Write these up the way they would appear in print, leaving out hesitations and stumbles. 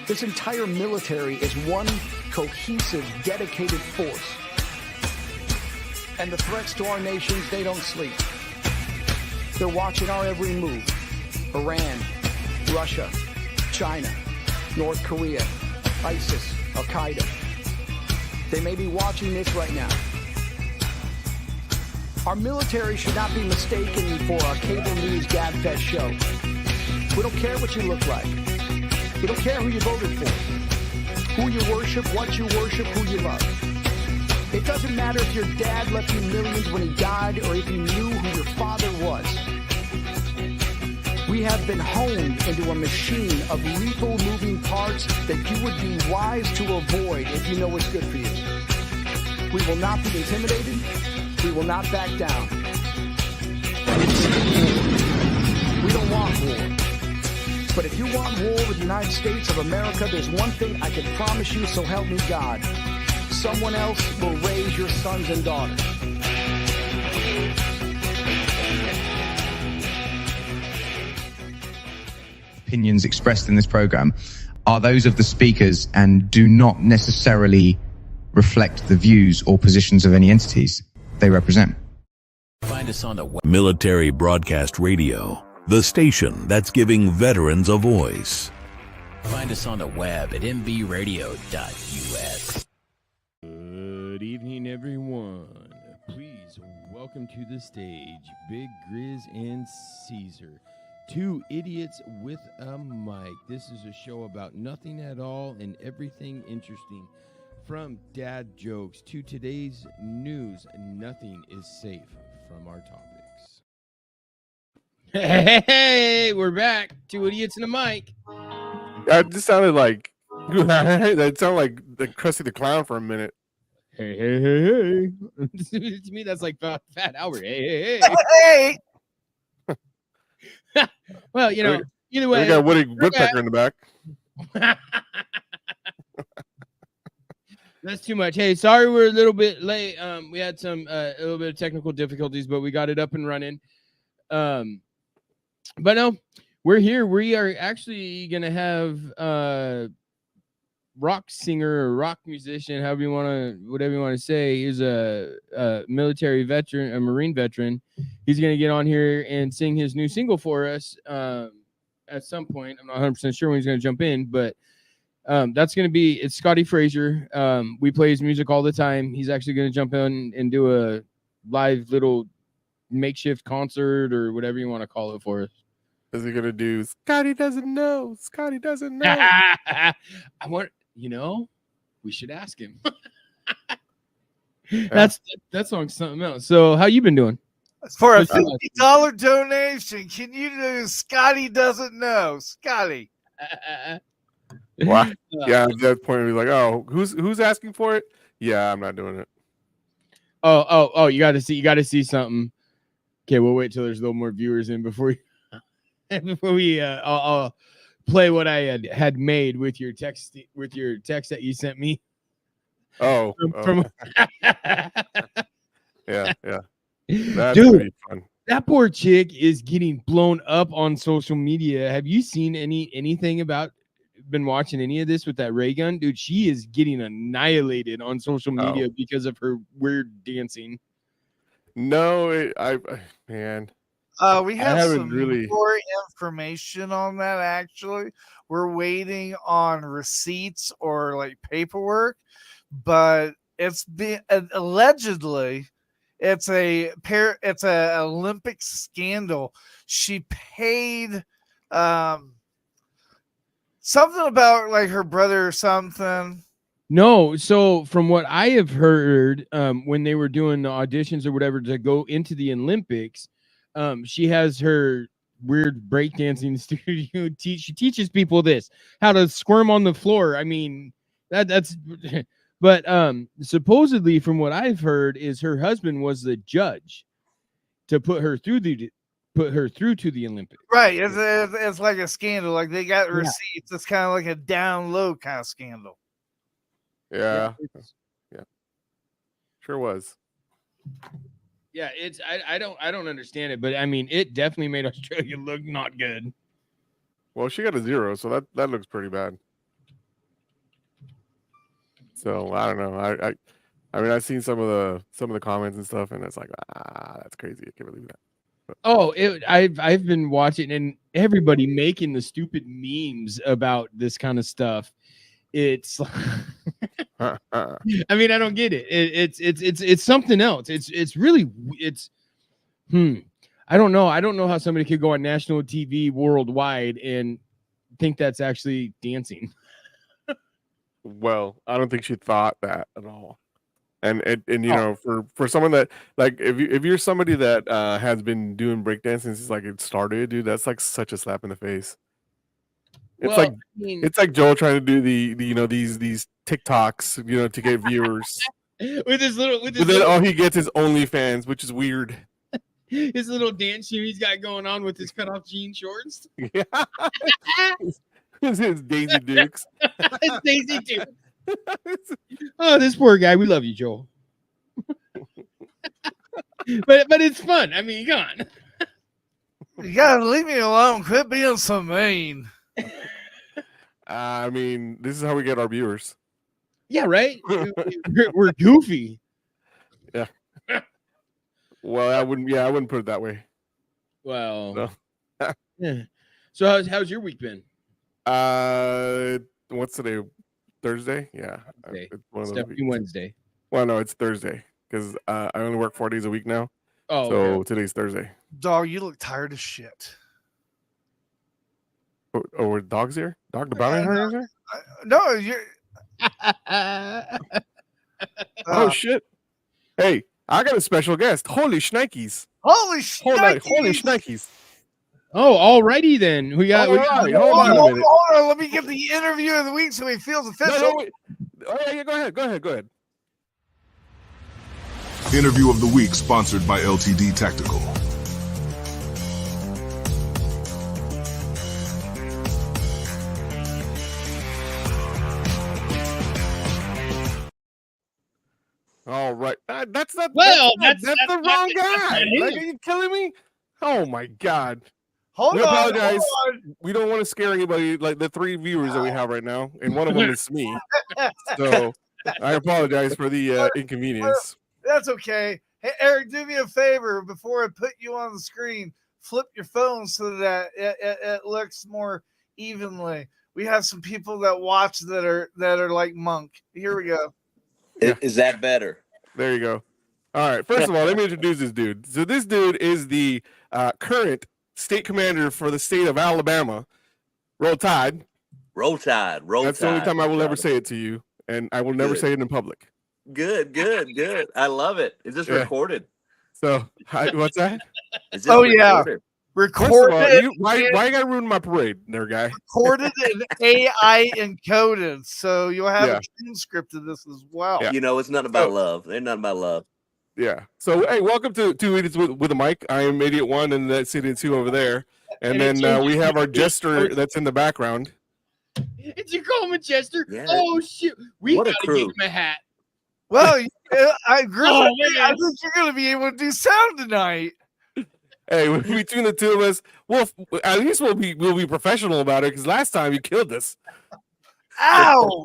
This entire military is one cohesive, dedicated force. And the threats to our nations, they don't sleep. They're watching our every move. Iran, Russia, China, North Korea, ISIS, Al-Qaeda. They may be watching this right now. Our military should not be mistaken for a cable news gabfest show. We don't care what you look like. We don't care who you voted for, who you worship, what you worship, who you love. It doesn't matter if your dad left you millions when he died or if you knew who your father was. We have been honed into a machine of lethal moving parts that you would be wise to avoid if you know what's good for you. We will not be intimidated. We will not back down. We don't want war. But if you want war with the United States of America, there's one thing I can promise you, so help me God. Someone else will raise your sons and daughters. Opinions expressed in this program are those of the speakers and do not necessarily reflect the views or positions of any entities they represent. Find us on the Military Broadcast Radio, the station that's giving veterans a voice. Find us on the web at mbradio.us. Good evening, everyone. Please welcome to the stage Big Grizz and Caesar, two idiots with a mic. This is a show about nothing at all and everything interesting. From dad jokes to today's news, nothing is safe from our topics. Hey, we're back. Two idiots and a mic. That just sounded like that sounded like the Krusty the Clown for a minute. Hey. To me, that's like Fat Albert. Hey. Well, you know, either way. We got Woody Woodpecker in the back. That's too much. Hey, sorry we're a little bit late. We had some a little bit of technical difficulties, but we got it up and running. But no, we're here. We are actually gonna have rock singer or rock musician, whatever you want to say, is a military veteran, a Marine veteran. He's gonna get on here and sing his new single for us at some point. I'm not 100% sure when he's gonna jump in, but it's Scotty Frazier. We play his music all the time. He's actually going to jump in and do a live little makeshift concert or whatever you want to call it for us. Is he going to do Scotty doesn't know? Scotty doesn't know. We should ask him. That song's something else. So how you been doing? For a $50 donation, can you do Scotty doesn't know? Scotty. Wow. Yeah, at that point we're like, oh, who's asking for it? Yeah, I'm not doing it. Oh, you gotta see something. Okay, we'll wait till there's a little more viewers in before we I'll play what I had made with your text that you sent me. Oh, from yeah. That's dude, be fun. That poor chick is getting blown up on social media. Have you seen anything about? Been watching any of this with that ray gun, dude? She is getting annihilated on social media because of her weird dancing. No, we have some more information on that. Actually, we're waiting on receipts or like paperwork, but it's been allegedly it's a Olympic scandal. She paid something about like her brother or something. No, so from what I have heard, when they were doing the auditions or whatever to go into the Olympics, she has her weird breakdancing studio. She teaches people how to squirm on the floor. I mean, that's. But supposedly, from what I've heard, is her husband was the judge to put her through to the Olympics. Right. It's like a scandal. Like they got receipts. It's kind of like a down low kind of scandal. Yeah. Sure was. Yeah, I don't understand it, but I mean, it definitely made Australia look not good. Well, she got a 0, so that looks pretty bad. So I don't know. I mean, I've seen some of the comments and stuff, and it's like, that's crazy. I can't believe that. Oh, I've been watching, and everybody making the stupid memes about this kind of stuff. It's I mean, I don't get it. It's something else. It's really I don't know. I don't know how somebody could go on national TV worldwide and think that's actually dancing. Well, I don't think she thought that at all. And you know, for someone that, like, if you're somebody that has been doing breakdancing since like it started, dude, that's like such a slap in the face. It's Well, like I mean, it's like Joel trying to do the you know these TikToks, you know, to get viewers. with his little But then all he gets is OnlyFans, which is weird. his little dance shoe he's got going on with his cutoff jean shorts. Yeah. It's Daisy Dukes. It's Daisy Dukes. Oh, this poor guy. We love you, Joel. but it's fun. I mean, come on. You gotta leave me alone. Quit being so mean. I mean, this is how we get our viewers. Yeah, right. We're goofy. Yeah. Well, I wouldn't put it that way. Well, No. yeah. So how's your week been? What's today? Thursday? Yeah. Wednesday. It's one of It's those definitely weeks. Wednesday. Well, no, it's Thursday because I only work 4 days a week now. Oh, So okay. today's Thursday. Dog, you look tired as shit. Oh, were dogs here? Dog the bounty hunter here? No, you're. Oh shit! Hey, I got a special guest. Holy shnikes! Holy shit! Holy shnikes! Oh, alrighty then. We got. All right, hold on a minute. Hold on, let me get the interview of the week so he feels official. No, wait. Oh yeah, go ahead. Interview of the week sponsored by LTD Tactical. All right, that's not. Well, that's that's the wrong guy. him. Like, are you killing me? Oh my god! Hold We on, apologize. hold on. We don't want to scare anybody. Like the 3 viewers that we have right now, and one of them is me. So I apologize for the inconvenience. That's okay. Hey, Eric, do me a favor before I put you on the screen. Flip your phone so that it looks more evenly. We have some people that watch that are like Monk. Here we go. Yeah. Is that better? There you go. All right. First of all, let me introduce this dude. So this dude is the current state commander for the state of Alabama. Roll Tide. Roll Tide. Roll That's Tide. the only time I will ever say it to you, and I will never Good. say it in public. Good. I love it. Is this Yeah. recorded? So, what's that? Is this Oh, yeah. recorded? First of Recorded, all, why you gotta ruin my parade, there, guy? recorded and AI encoded, so you'll have Yeah. a transcript of this as well. Yeah. You know, it's not about love. They're not about love. Yeah. So, hey, welcome to Two Idiots with a Mic. I am Idiot 1, and that's Idiot 2 over there. And then we have our jester that's in the background. It's your Coleman Chester. Yeah. Oh shoot, we What a gotta crew. give him a hat. Well, I agree. Oh, I man. think you're going to be able to do sound tonight. Hey, between the two of us, well, at least we'll be professional about it because last time you killed us. Ow!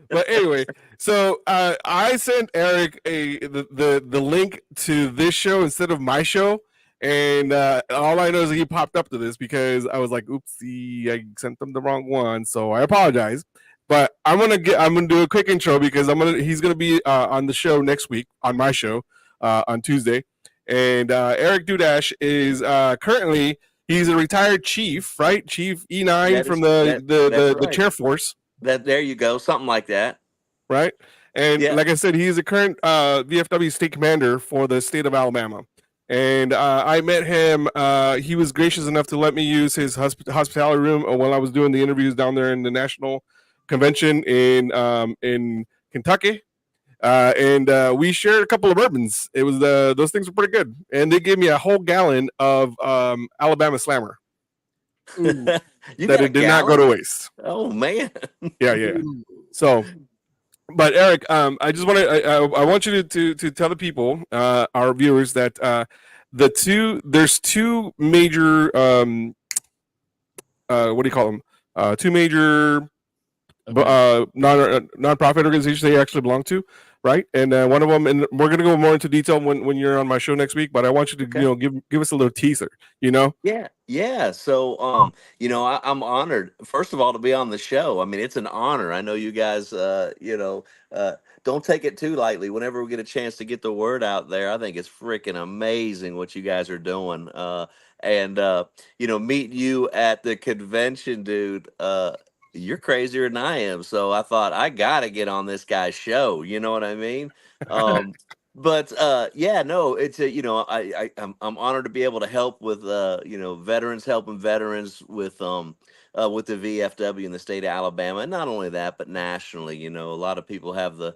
But anyway, so I sent Eric the link to this show instead of my show, and all I know is that he popped up to this because I was like, "Oopsie, I sent them the wrong one," so I apologize. But I'm gonna do a quick intro because he's gonna be on the show next week on my show on Tuesday, and Eric Dudash is currently. He's a retired chief, right? Chief E9 from the right. Chair Force. There you go. Something like that. Right? And Yeah. like I said, he's the current VFW state commander for the state of Alabama. And I met him. He was gracious enough to let me use his hospitality room while I was doing the interviews down there in the national convention in Kentucky. And we shared a couple of bourbons. It was those things were pretty good. And they gave me a whole gallon of Alabama Slammer You that got a it did not go to gallon? waste. Oh man. Yeah. So, but Eric, I just want to I want you to tell the people, our viewers, that there's two major what do you call them? Two major non-profit organizations they actually belong to, right? And one of them, and we're gonna go more into detail when you're on my show next week. But I want you to give us a little teaser. Yeah. So, I'm honored, first of all, to be on the show. I mean, it's an honor. I know you guys, don't take it too lightly. Whenever we get a chance to get the word out there, I think it's freaking amazing what you guys are doing. And meet you at the convention, dude. You're crazier than I am. So I thought I gotta get on this guy's show. You know what I mean? But yeah, no, it's I'm honored to be able to help with veterans, helping veterans with the VFW in the state of Alabama, and not only that, but nationally. A lot of people have the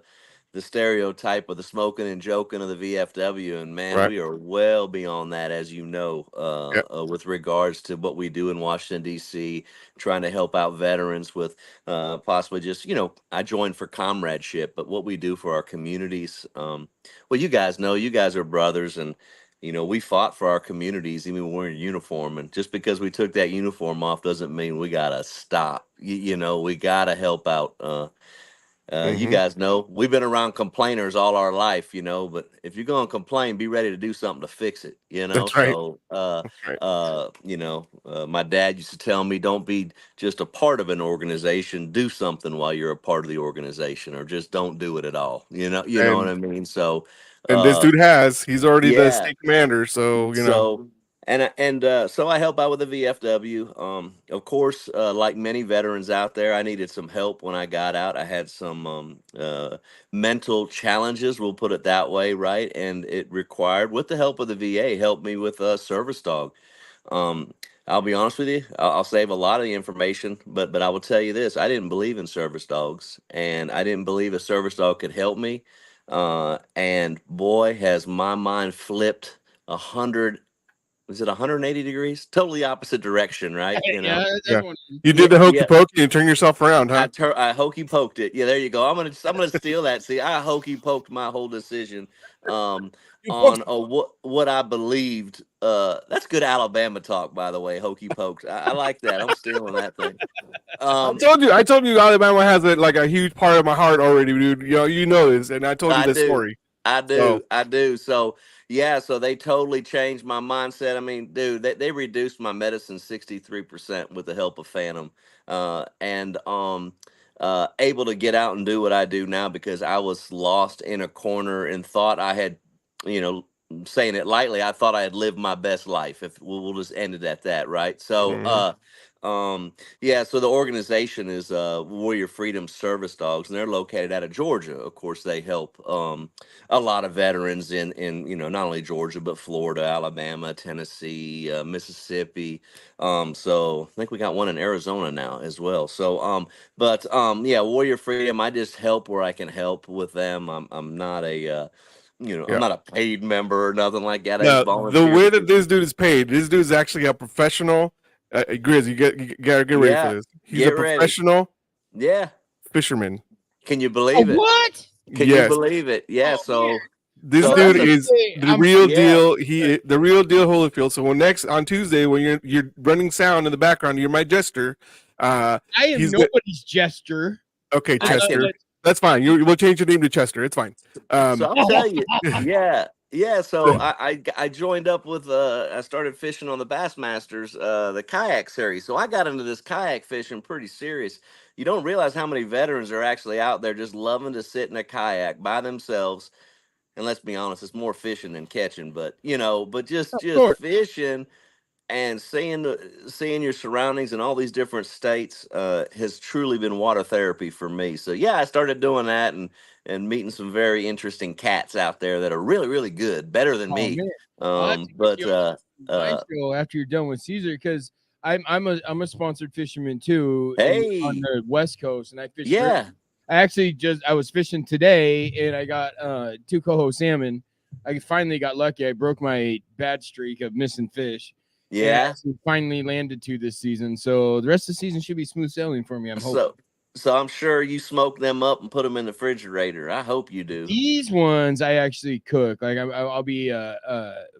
stereotype of the smoking and joking of the VFW, and man, Right. we are well beyond that, as you know, Yep. with regards to what we do in Washington D.C., trying to help out veterans with possibly just I joined for comradeship, but what we do for our communities. Well, you guys know, you guys are brothers, and we fought for our communities even when we're in uniform. And just because we took that uniform off doesn't mean we gotta stop. We gotta help out. You guys know we've been around complainers all our life, but if you're gonna complain, be ready to do something to fix it, That's right. So That's right. my dad used to tell me, don't be just a part of an organization, do something while you're a part of the organization, or just don't do it at all. You know what And I mean? So this dude he's already the yeah. state commander, so So so I help out with the VFW. Of course, like many veterans out there, I needed some help when I got out. I had some mental challenges, we'll put it that way, right? And it required, with the help of the VA, helped me with a service dog. Um, I'll be honest with you, I'll save a lot of the information, but I will tell you this: I didn't believe in service dogs, and I didn't believe a service dog could help me. And boy, has my mind flipped 100, was it 180 degrees? Totally opposite direction, right? Yeah, Yeah. everyone. You did the hokey pokey and turn yourself around, huh? I hokey poked it. Yeah, there you go. I'm gonna steal that. See, I hokey poked my whole decision on what I believed. That's good Alabama talk, by the way. Hokey poked. I like that. I'm stealing that thing. I told you Alabama has a huge part of my heart already, dude. You know this, and I told you I this do. story. I do. So. I do. So yeah, so they totally changed my mindset. I mean, dude, they reduced my medicine 63% with the help of Phantom. And able to get out and do what I do now because I was lost in a corner and thought I had, you know, saying it lightly, I thought I had lived my best life. If we'll just end it at that, right? So yeah, so the organization is Warrior Freedom Service Dogs, and they're located out of Georgia. Of course, they help a lot of veterans in not only Georgia but Florida, Alabama, Tennessee, Mississippi. So I think we got one in Arizona now as well. So yeah, Warrior Freedom. I just help where I can help with them. I'm not a I'm not a paid member or nothing like that. I just Now, the volunteer. way that this dude is paid, this dude is actually a professional. Grizz, you gotta get ready for this. He's a get ready. professional Yeah. fisherman. Can you believe it? What? Can you believe it? Yeah. Oh, so man. This so dude that's a- is the real deal. The real deal, Holyfield. So on Tuesday when you're running sound in the background, you're my jester. I am nobody's jester. Okay, I Chester. can- That's fine. We'll change your name to Chester. It's fine. So I'll tell you, yeah. So I joined up with I started fishing on the Bassmasters, the kayak series. So I got into this kayak fishing pretty serious. You don't realize how many veterans are actually out there just loving to sit in a kayak by themselves. And let's be honest, it's more fishing than catching, but just fishing and seeing your surroundings in all these different states has truly been water therapy for me. So yeah, I started doing that and meeting some very interesting cats out there that are really, really good, better than me. Man. My show after you're done with Caesar, because I'm a sponsored fisherman too. Hey. On the West Coast, and I fish. Yeah. I was fishing today, and I got 2 coho salmon. I finally got lucky. I broke my bad streak of missing fish. Yeah. And I finally landed 2 this season. So the rest of the season should be smooth sailing for me. I'm hoping. So I'm sure you smoke them up and put them in the refrigerator. I hope you do. These ones I actually cook. Like I'll be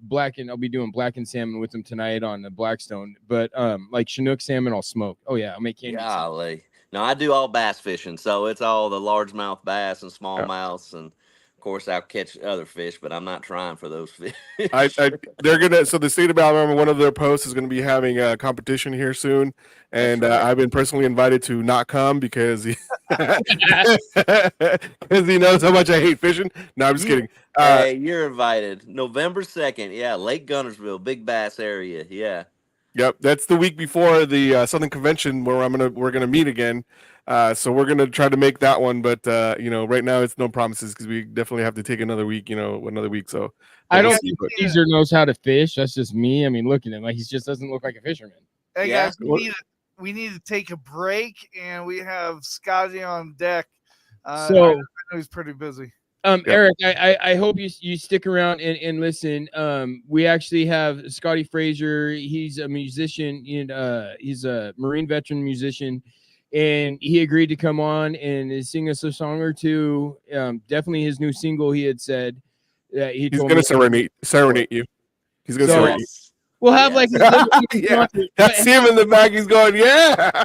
blackened. I'll be doing blackened salmon with them tonight on the Blackstone. But like Chinook salmon, I'll smoke. Oh yeah, I'll make candy. Golly. No, I do all bass fishing, so it's all the largemouth bass and smallmouths, and of course I'll catch other fish, but I'm not trying for those fish. They're gonna. So the state of Alabama, one of their posts is going to be having a competition here soon, and I've been personally invited to not come because he knows how much I hate fishing. No, I'm just kidding. Hey, you're invited. November 2nd. Yeah, Lake Gunnersville, Big Bass area. Yeah. Yep, that's the week before the Southern Convention where we're gonna meet again. So we're gonna try to make that one, but right now it's no promises because we definitely have to take another week. So I don't think Caesar knows how to fish. That's just me. I mean, look at him; like he just doesn't look like a fisherman. Hey guys, we need to take a break, and we have Scotty on deck. So I know he's pretty busy. Eric, I hope you stick around and listen. We actually have Scotty Frazier. He's a musician, and he's a Marine veteran musician, and he agreed to come on and sing us a song or two. Definitely his new single. He had said that he's going to serenade you. He's going to serenade you. We'll have like that's him in the back. He's going, yeah.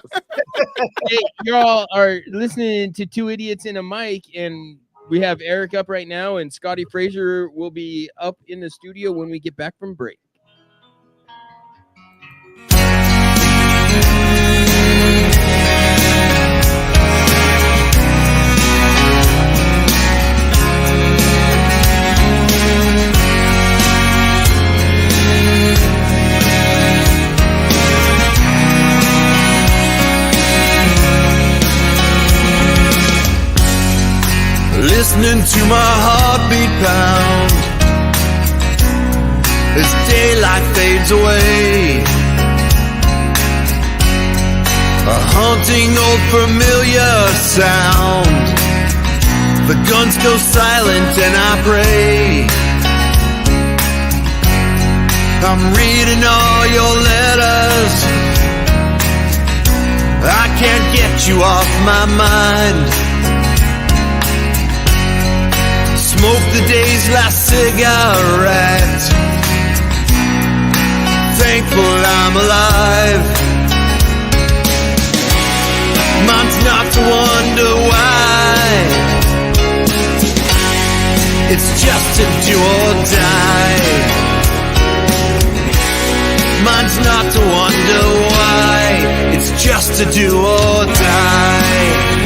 Hey, you all are listening to Two Idiots and a Mic, and we have Eric up right now, and Scotty Frazier will be up in the studio when we get back from break. Listening to my heartbeat pound as daylight fades away. A haunting old familiar sound. The guns go silent and I pray. I'm reading all your letters. I can't get you off my mind. Smoke the day's last cigarette. Thankful I'm alive. Mine's not to wonder why. It's just to do or die. Mine's not to wonder why. It's just to do or die.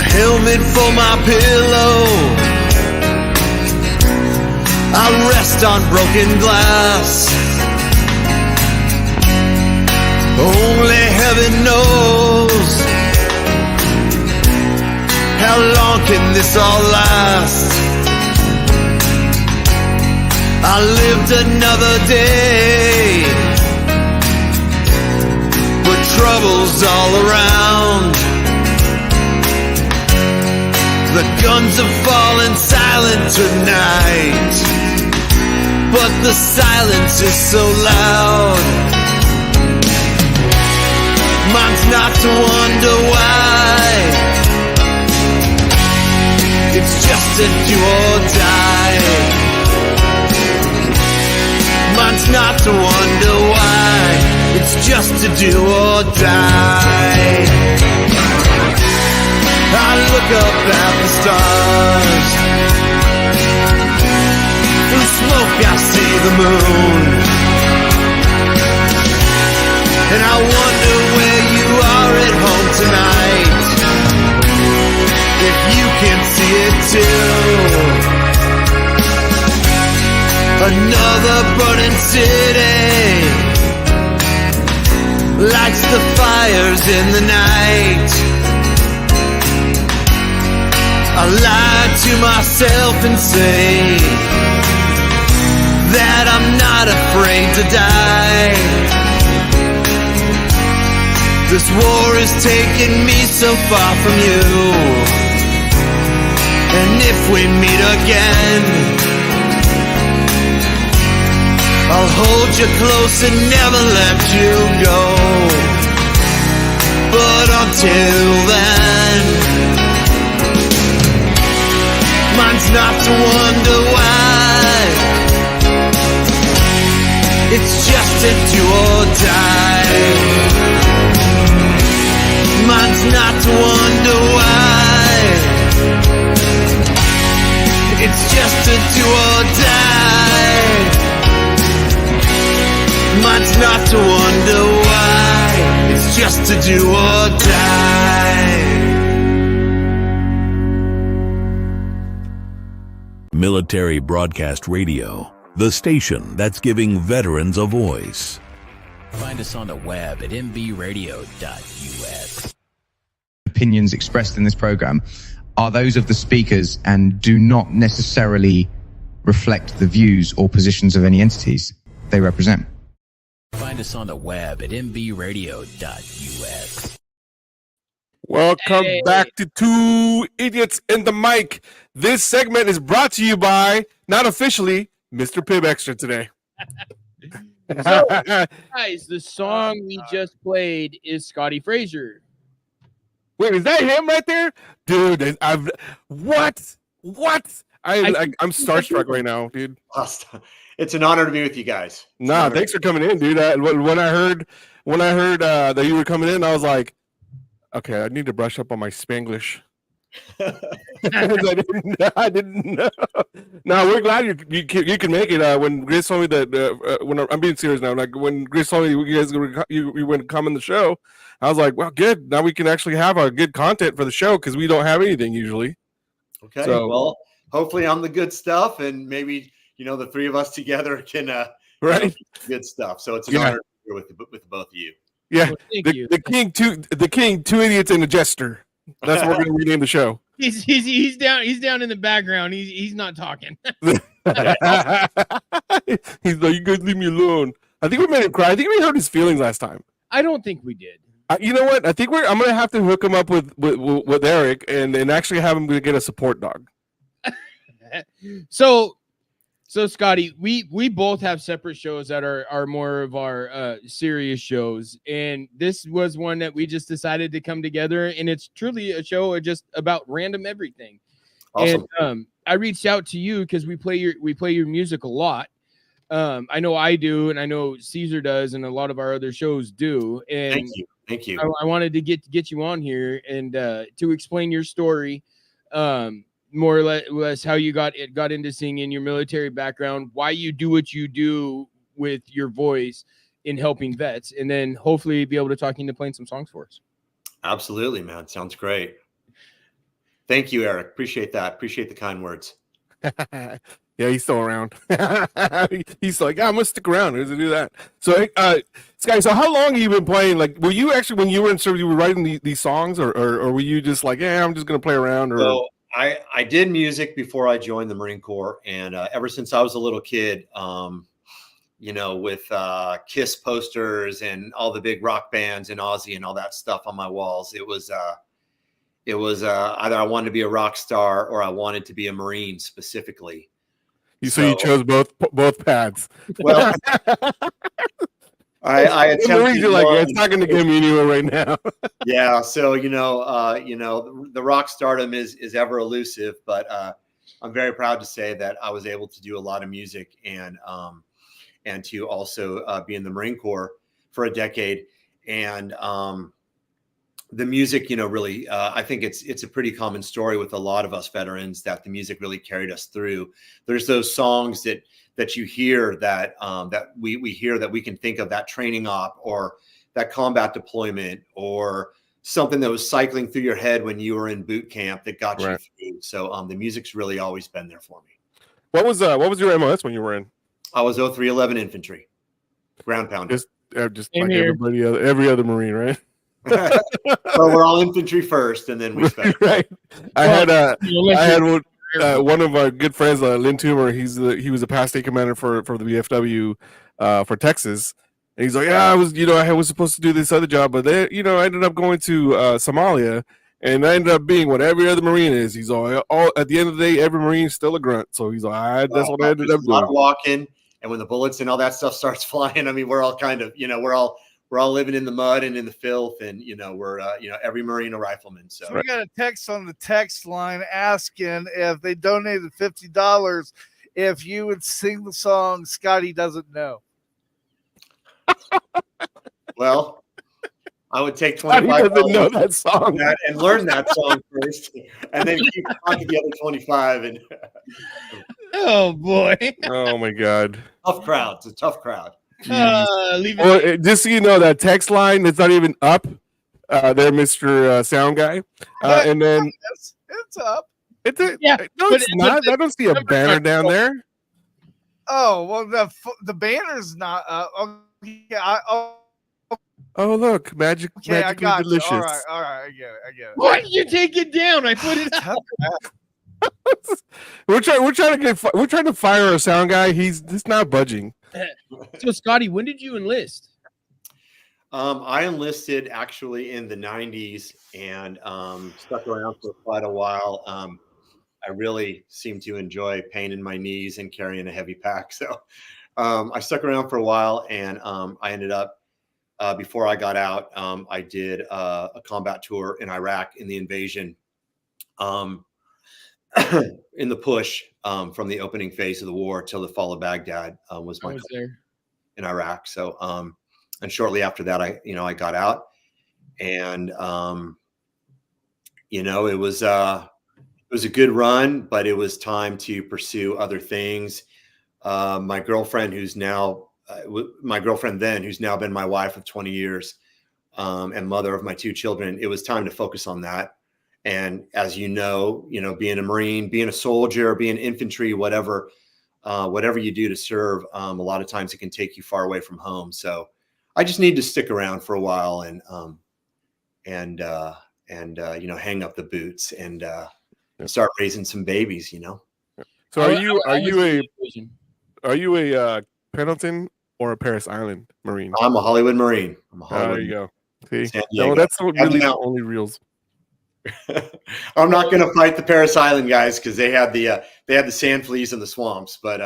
Helmet for my pillow. I rest on broken glass. Only heaven knows how long can this all last. I lived another day, but trouble's all around. The guns have fallen silent tonight, but the silence is so loud. Mine's not to wonder why. It's just to do or die. Mine's not to wonder why. It's just to do or die. I look up at the stars. Through smoke I see the moon. And I wonder where you are at home tonight. If you can see it too. Another burning city lights the fires in the night. I lie to myself and say that I'm not afraid to die. This war is taking me so far from you. And if we meet again, I'll hold you close and never let you go. But until then, mine's not to wonder why. It's just to do or die. Mine's not to wonder why. It's just to do or die. Mine's not to wonder why. It's just to do or die. Military Broadcast Radio, the station that's giving veterans a voice. Find us on the web at mbradio.us. Opinions expressed in this program are those of the speakers and do not necessarily reflect the views or positions of any entities they represent. Find us on the web at mbradio.us. Welcome back to Two Idiots in the Mic. This segment is brought to you by, not officially, Mr. Pibb Extra today. So, guys, the song we just played is Scotty Frazier. Wait, is that him right there? Dude, what? I'm starstruck right now, dude. It's an honor to be with you guys. Nah, thanks for coming in, dude. When I heard that you were coming in, I was like, okay, I need to brush up on my Spanglish. I didn't know. No, we're glad you can make it. When Grace told me that, when I'm being serious now, like when Grace told me you guys you were to come on the show, I was like, well, good. Now we can actually have our good content for the show because we don't have anything usually. Okay, well, hopefully I'm the good stuff, and maybe the three of us together can right good stuff. So it's an honor to be here with both of you. Yeah, well, the king, two idiots and a jester. That's what we're gonna rename the show. He's down in the background. He's not talking. He's like, you guys leave me alone. I think we made him cry. I think we hurt his feelings last time. I don't think we did. You know what? I think I'm gonna have to hook him up with Eric and actually have him get a support dog. So Scotty, we both have separate shows that are more of our serious shows, and this was one that we just decided to come together, and it's truly a show just about random everything. Awesome. And I reached out to you because we play your music a lot. I know I do, and I know Caesar does, and a lot of our other shows do. And thank you. I wanted to get you on here and to explain your story. More or less how you got into singing, your military background, why you do what you do with your voice in helping vets, and then hopefully be able to talk into playing some songs for us. Absolutely, man. Sounds great. Thank you, Eric. Appreciate that. Appreciate the kind words. Yeah, he's still around. He's like, I'm gonna stick around to do that. So, Sky, so how long have you been playing? Like, were you actually, when you were in service, you were writing these songs, or were you just like, yeah, I'm just gonna play around? Or so, I did music before I joined the Marine Corps, and ever since I was a little kid, with Kiss posters and all the big rock bands and Ozzy and all that stuff on my walls, it was either I wanted to be a rock star or I wanted to be a Marine specifically. So you chose both paths. Well, I attempted. You're like, it's not going to get me anywhere right now. Yeah, so the rock stardom is ever elusive, but I'm very proud to say that I was able to do a lot of music and to also be in the Marine Corps for a decade, and the music, really, I think it's a pretty common story with a lot of us veterans that the music really carried us through. There's those songs that you hear that we hear that we can think of, that training op or that combat deployment or something that was cycling through your head when you were in boot camp that got you through. So the music's really always been there for me. What was your MOS when you were in? I was 0311 infantry, ground pounder. Just like every other Marine, right? So we're all infantry first, and then we special. Right. I had one of our good friends, Lynn Toomer. He was a past state commander for the VFW for Texas, And he's like, yeah, I was supposed to do this other job, but I ended up going to Somalia, and I ended up being what every other Marine is. He's all at the end of the day, every Marine's still a grunt. So he's like, that's what I ended up doing. A lot doing. of walking, and when the bullets and all that stuff starts flying, I mean, we're all kind of, we're all living in the mud and in the filth, and we're every Marine a rifleman. So we got a text on the text line asking if they donated $50 if you would sing the song Scotty Doesn't Know. Well, I would take $25 doesn't know that song and learn that song first, and then keep on to the other 25. And oh boy, oh my God, tough crowd. It's a tough crowd. Just so you know, that text line that's not even up there, Mr. Sound Guy, and then it's up. No, it's not. I don't see a banner down there. Oh well, the banner's not up. Okay, oh look, magically delicious. You. All right, I get it. Why did you take it down? I put it up. We're trying to fire a sound guy. He's just not budging. So Scotty, when did you enlist? I enlisted actually in the 90s and stuck around for quite a while. I really seem to enjoy pain in my knees and carrying a heavy pack. So I stuck around for a while, and I ended up, before I got out, I did a combat tour in Iraq in the invasion, in the push from the opening phase of the war till the fall of Baghdad was my there in Iraq. So and shortly after that, I got out, and it was a good run, but it was time to pursue other things. My girlfriend, who's now who's now been my wife of 20 years, and mother of my 2 children, it was time to focus on that. And as being a Marine, being a soldier, being infantry, whatever you do to serve, a lot of times it can take you far away from home. So I just need to stick around for a while and hang up the boots and start raising some babies. So are you a Pendleton or a Paris Island Marine? I'm a Hollywood Marine. There you go. See, no, that's really the only reals. I'm not going to fight the Paris Island guys because they had the sand fleas in the swamps. But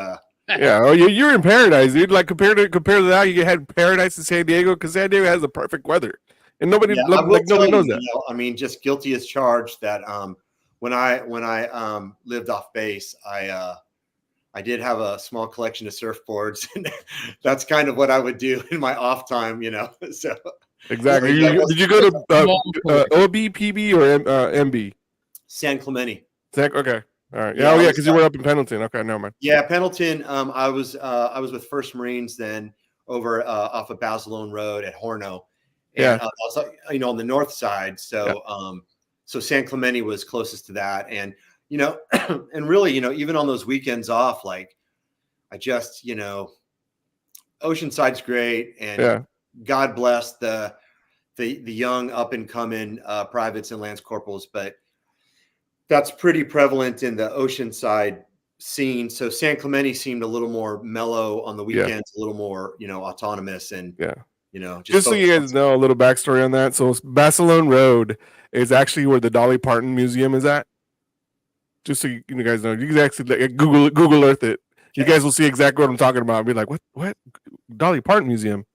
yeah, you're in paradise, dude. Like compared to that, you had paradise in San Diego because San Diego has the perfect weather, and nobody nobody knows that. I mean, just guilty as charged that when I lived off base, I did have a small collection of surfboards, and that's kind of what I would do in my off time, So exactly. Did you go to OB, PB, or MB? San Clemente. Okay. All right. Yeah. Because you were up in Pendleton. Okay, never mind. Yeah, Pendleton. I was with First Marines then over off of Basilone Road at Horno. And, I was on the north side. So so San Clemente was closest to that, and and really, even on those weekends off, like I just, Oceanside's great, and God bless the young up and coming privates and lance corporals, but that's pretty prevalent in the Oceanside scene. So San Clemente seemed a little more mellow on the weekends, a little more, autonomous, and just so you guys know a little backstory on that. So Basilone Road is actually where the Dolly Parton Museum is at. Just so you guys know, you can actually Google Earth it. You guys will see exactly what I'm talking about. I'll be like, what? Dolly Parton Museum?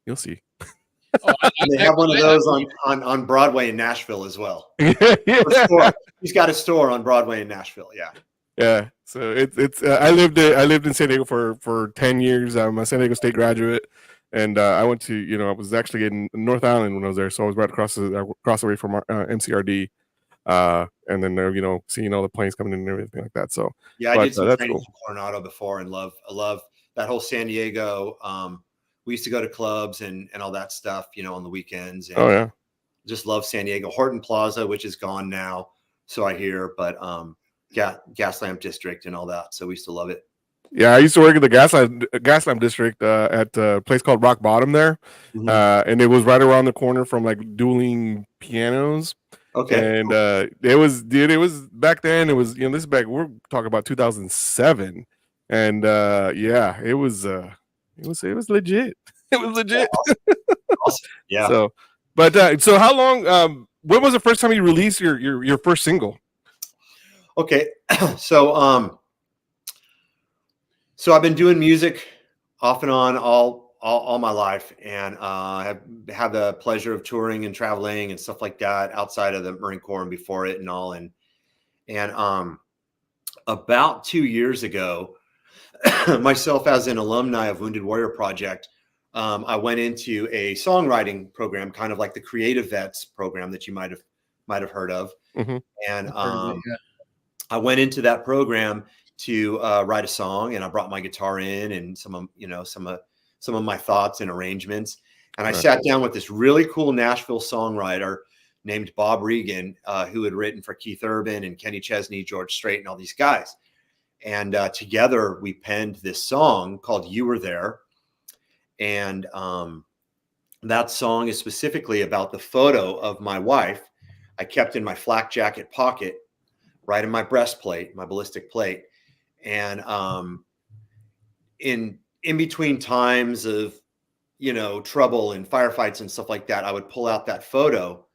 You'll see. They have one of those on Broadway in Nashville as well. He's got a store on Broadway in Nashville. Yeah. Yeah. So it's I lived in San Diego for 10 years. I'm a San Diego State graduate, and I went to I was actually in North Island when I was there, so I was right across the way from MCRD. And then seeing all the planes coming in and everything like that. So I did some training in Coronado before, and I love that whole San Diego. We used to go to clubs and all that stuff, on the weekends. And just love San Diego. Horton Plaza, which is gone now, so I hear, but Gaslamp District and all that. So we used to love it. Yeah, I used to work at the Gaslamp District at a place called Rock Bottom there, and it was right around the corner from like Dueling Pianos. Okay. And it was back then. It was this is back. We're talking about 2007, and it was legit. It was legit. Awesome. Yeah. So, but so how long? When was the first time you released your first single? Okay. So so I've been doing music off and on all my life, and have had the pleasure of touring and traveling and stuff like that outside of the Marine Corps and before it and all. And about 2 years ago, myself as an alumni of Wounded Warrior Project, I went into a songwriting program, kind of like the Creative Vets program that you might have heard of. Mhm. And Yeah. I went into that program to write a song, and I brought my guitar in and some of my thoughts and arrangements. And I Right. sat down with this really cool Nashville songwriter named Bob Regan, who had written for Keith Urban and Kenny Chesney, George Strait, and all these guys. And together we penned this song called "You Were There." And that song is specifically about the photo of my wife I kept in my flak jacket pocket, right in my breastplate, my ballistic plate. And in between times of, trouble and firefights and stuff like that, I would pull out that photo,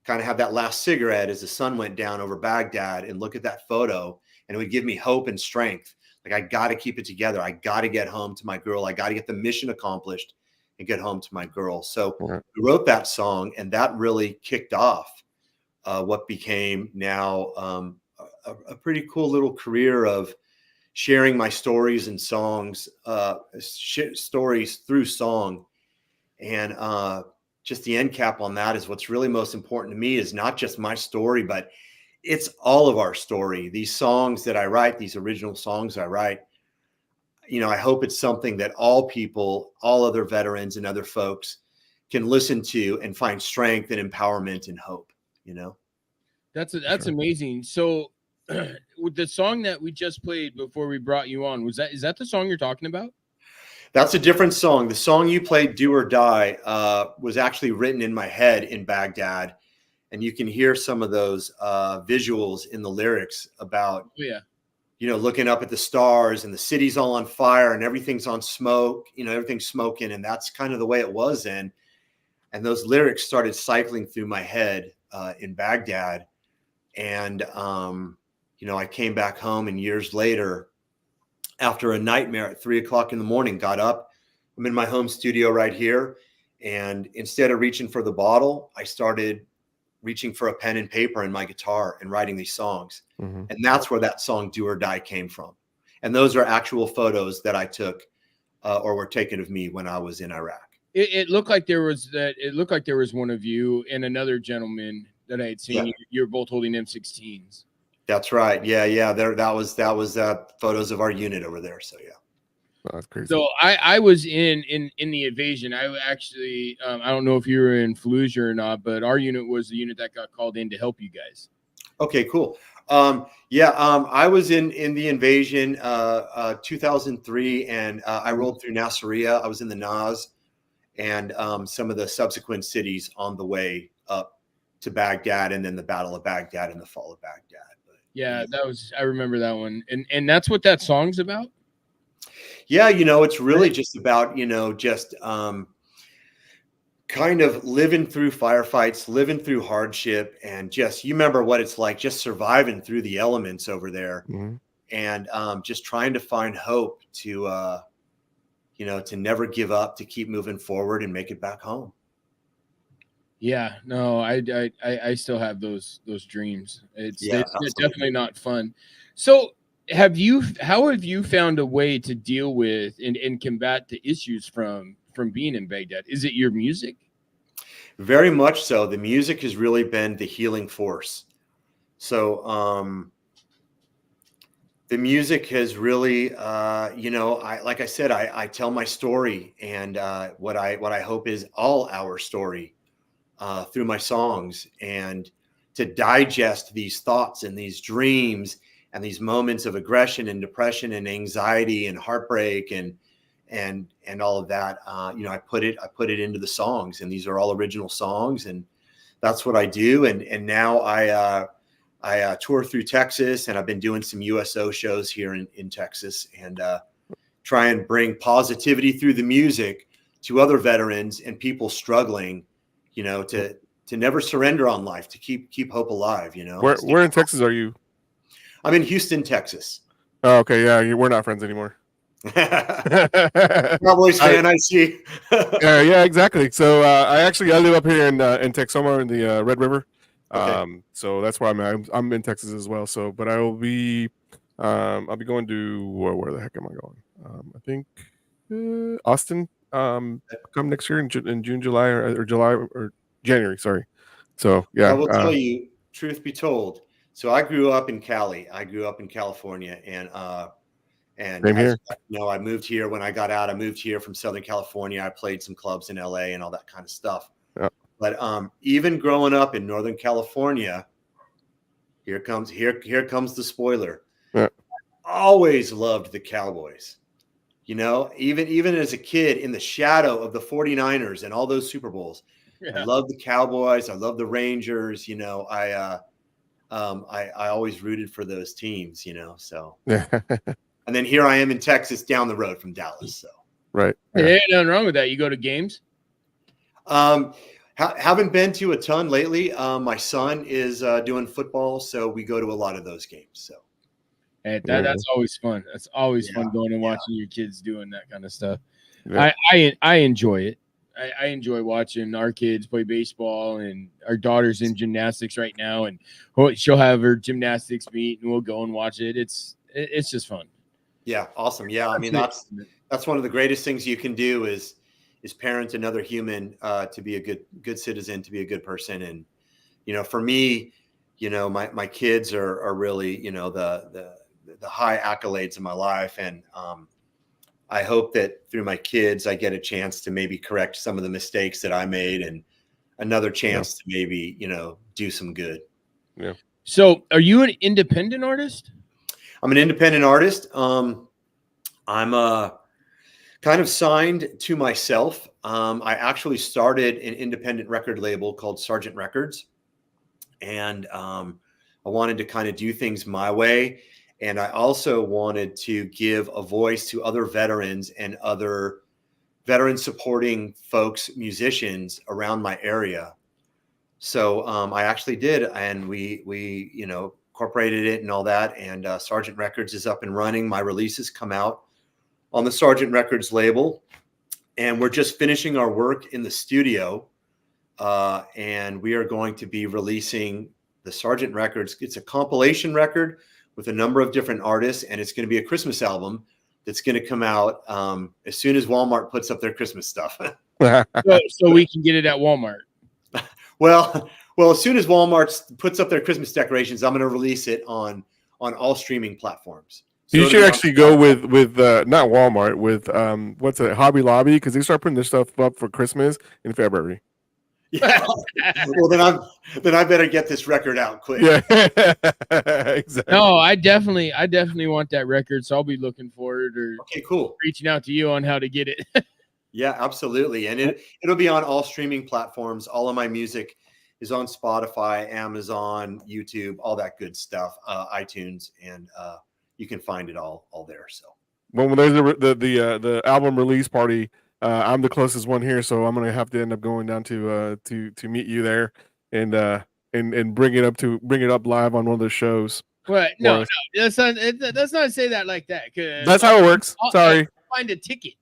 kind of have that last cigarette as the sun went down over Baghdad, and look at that photo, and it would give me hope and strength. Like, I got to keep it together. I got to get home to my girl. I got to get the mission accomplished and get home to my girl. So Right. we wrote that song, and that really kicked off what became now a pretty cool little career of sharing my stories and songs, stories through song. And just the end cap on that is what's really most important to me is not just my story, but it's all of our story. These songs that I write, these original songs I write, I hope it's something that all people, all other veterans and other folks can listen to and find strength and empowerment and hope, That's Sure. amazing. So with the song that we just played before we brought you on, is that the song you're talking about? That's a different song. The song you played, "Do or Die," was actually written in my head in Baghdad. And you can hear some of those visuals in the lyrics about, Oh, yeah. looking up at the stars and the city's all on fire and everything's on smoke, everything's smoking. And that's kind of the way it was then. And those lyrics started cycling through my head in Baghdad. And, I came back home, and years later, after a nightmare at 3:00 in the morning, got up. I'm in my home studio right here. And instead of reaching for the bottle, I started reaching for a pen and paper and my guitar and writing these songs. Mhm. And that's where that song "Do or Die" came from. And those are actual photos that I took or were taken of me when I was in Iraq. It looked like there was one of you and another gentleman that I had seen. Yeah. You were both holding M16s. That's right. Yeah. That was photos of our unit over there. So yeah. Oh, that's crazy. So I was in the invasion. I actually I don't know if you were in Fallujah or not, but our unit was the unit that got called in to help you guys. Okay, cool. I was in the invasion 2003, and I rolled through Nasiriyah. I was in the Nas and some of the subsequent cities on the way up to Baghdad, and then the Battle of Baghdad and the fall of Baghdad. But, Yeah, I remember that one. And that's what that song's about. yeah, it's really just about, just kind of living through firefights, living through hardship, and just, you remember what it's like just surviving through the elements over there. Mhm. And just trying to find hope to, to never give up, to keep moving forward and make it back home. Yeah, no, I still have those dreams. It's Absolutely. definitely not fun. So how have you found a way to deal with and combat the issues from being in Baghdad? Is it your music? Very much so. The music has really been the healing force. So the music has really, like I said, I tell my story, and what I hope is all our story through my songs, and to digest these thoughts and these dreams and these moments of aggression and depression and anxiety and heartbreak and all of that. I put it into the songs, and these are all original songs, and that's what I do. And now I tour through Texas, and I've been doing some USO shows here in Texas, and try and bring positivity through the music other veterans and people struggling, you know, to never surrender on life, to keep hope alive. You know, Where in Texas are you? I'm in Houston, Texas. Oh, okay, yeah, we're not friends anymore. Cowboys fan, I see. Yeah, exactly. So I live up here in Texoma in the Red River. Okay. So that's where I'm at. I'm in Texas as well. So, but I'll be going to where the heck am I going? I think Austin. Come next year in June, July, or July or January. Sorry. So yeah. I will tell you, truth be told. So I grew up in Cali. I grew up in California, and Same here. you know, I moved here when I got out. I moved here from Southern California. I played some clubs in LA and all that kind of stuff. Yeah. But even growing up in Northern California, here comes the spoiler. Yeah. Always loved the Cowboys. You know, even as a kid, in the shadow of the 49ers and all those Super Bowls, I love the Cowboys. I love the Rangers. You know, I always rooted for those teams. You know, so. And then here I am in Texas, down the road from Dallas. So. Right. Yeah. Hey, nothing wrong with that. You go to games? Haven't been to a ton lately. My son is doing football, so we go to a lot of those games. So. And that's always fun. That's always fun going and watching your kids doing that kind of stuff. Yeah. I enjoy it. I enjoy watching our kids play baseball, and our daughter's in gymnastics right now, and she'll have her gymnastics meet, and we'll go and watch it. It's just fun. Yeah, awesome. Yeah, I mean that's one of the greatest things you can do is parent another human to be a good citizen, to be a good person. And you know, for me, you know, my kids are really, you know, the high accolades in my life, and I hope that through my kids I get a chance to maybe correct some of the mistakes that I made, and another chance to maybe, you know, do some good. Yeah. So, are you an independent artist? I'm an independent artist. I'm kind of signed to myself. I actually started an independent record label called Sargent Records, and I wanted to kind of do things my way. And I also wanted to give a voice to other veterans and other veteran supporting folks, musicians around my area. So I actually did, and we you know, incorporated it and all that. And Sargent Records is up and running. My releases come out on the Sargent Records label, and we're just finishing our work in the studio. And we are going to be releasing the Sargent Records. It's a compilation record with a number of different artists, and it's going to be a Christmas album that's going to come out as soon as Walmart puts up their Christmas stuff. so we can get it at Walmart. Well, as soon as Walmart puts up their Christmas decorations, I'm going to release it on all streaming platforms. So you should actually go with not Walmart, with what's it, Hobby Lobby, because they start putting their stuff up for Christmas in February. Yeah. Well, then I better get this record out quick. Yeah. Exactly. No, I definitely want that record, so I'll be looking forward or cool. reaching out to you on how to get it. Yeah, absolutely. And it'll be on all streaming platforms. All of my music is on Spotify, Amazon, YouTube, all that good stuff, iTunes, and you can find it all there. So when there's the album release party, I'm the closest one here, so I'm gonna have to end up going down to meet you there and bring it up live on one of the shows. What? No, let's not say that like that. That's how it works. Sorry. I'll find a ticket.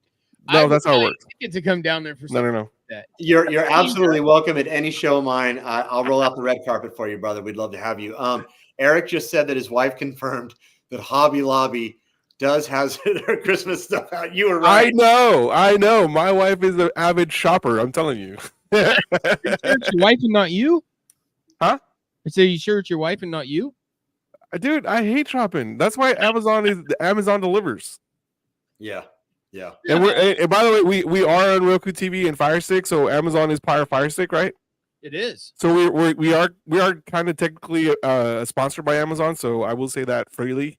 No, that's how it works. Ticket to come down there for something like that. You're absolutely welcome at any show of mine. I'll roll out the red carpet for you, brother. We'd love to have you. Eric just said that his wife confirmed that Hobby Lobby has their Christmas stuff out. You were right. I know. My wife is an avid shopper. I'm telling you. Are you sure it's your wife and not you? Huh? I say, you sure it's your wife and not you? Dude, I hate shopping. That's why Amazon delivers. Yeah. Yeah. And by the way, we are on Roku TV and Fire Stick, so Amazon is Fire Stick, right? It is. So we are kind of technically sponsored by Amazon, so I will say that freely.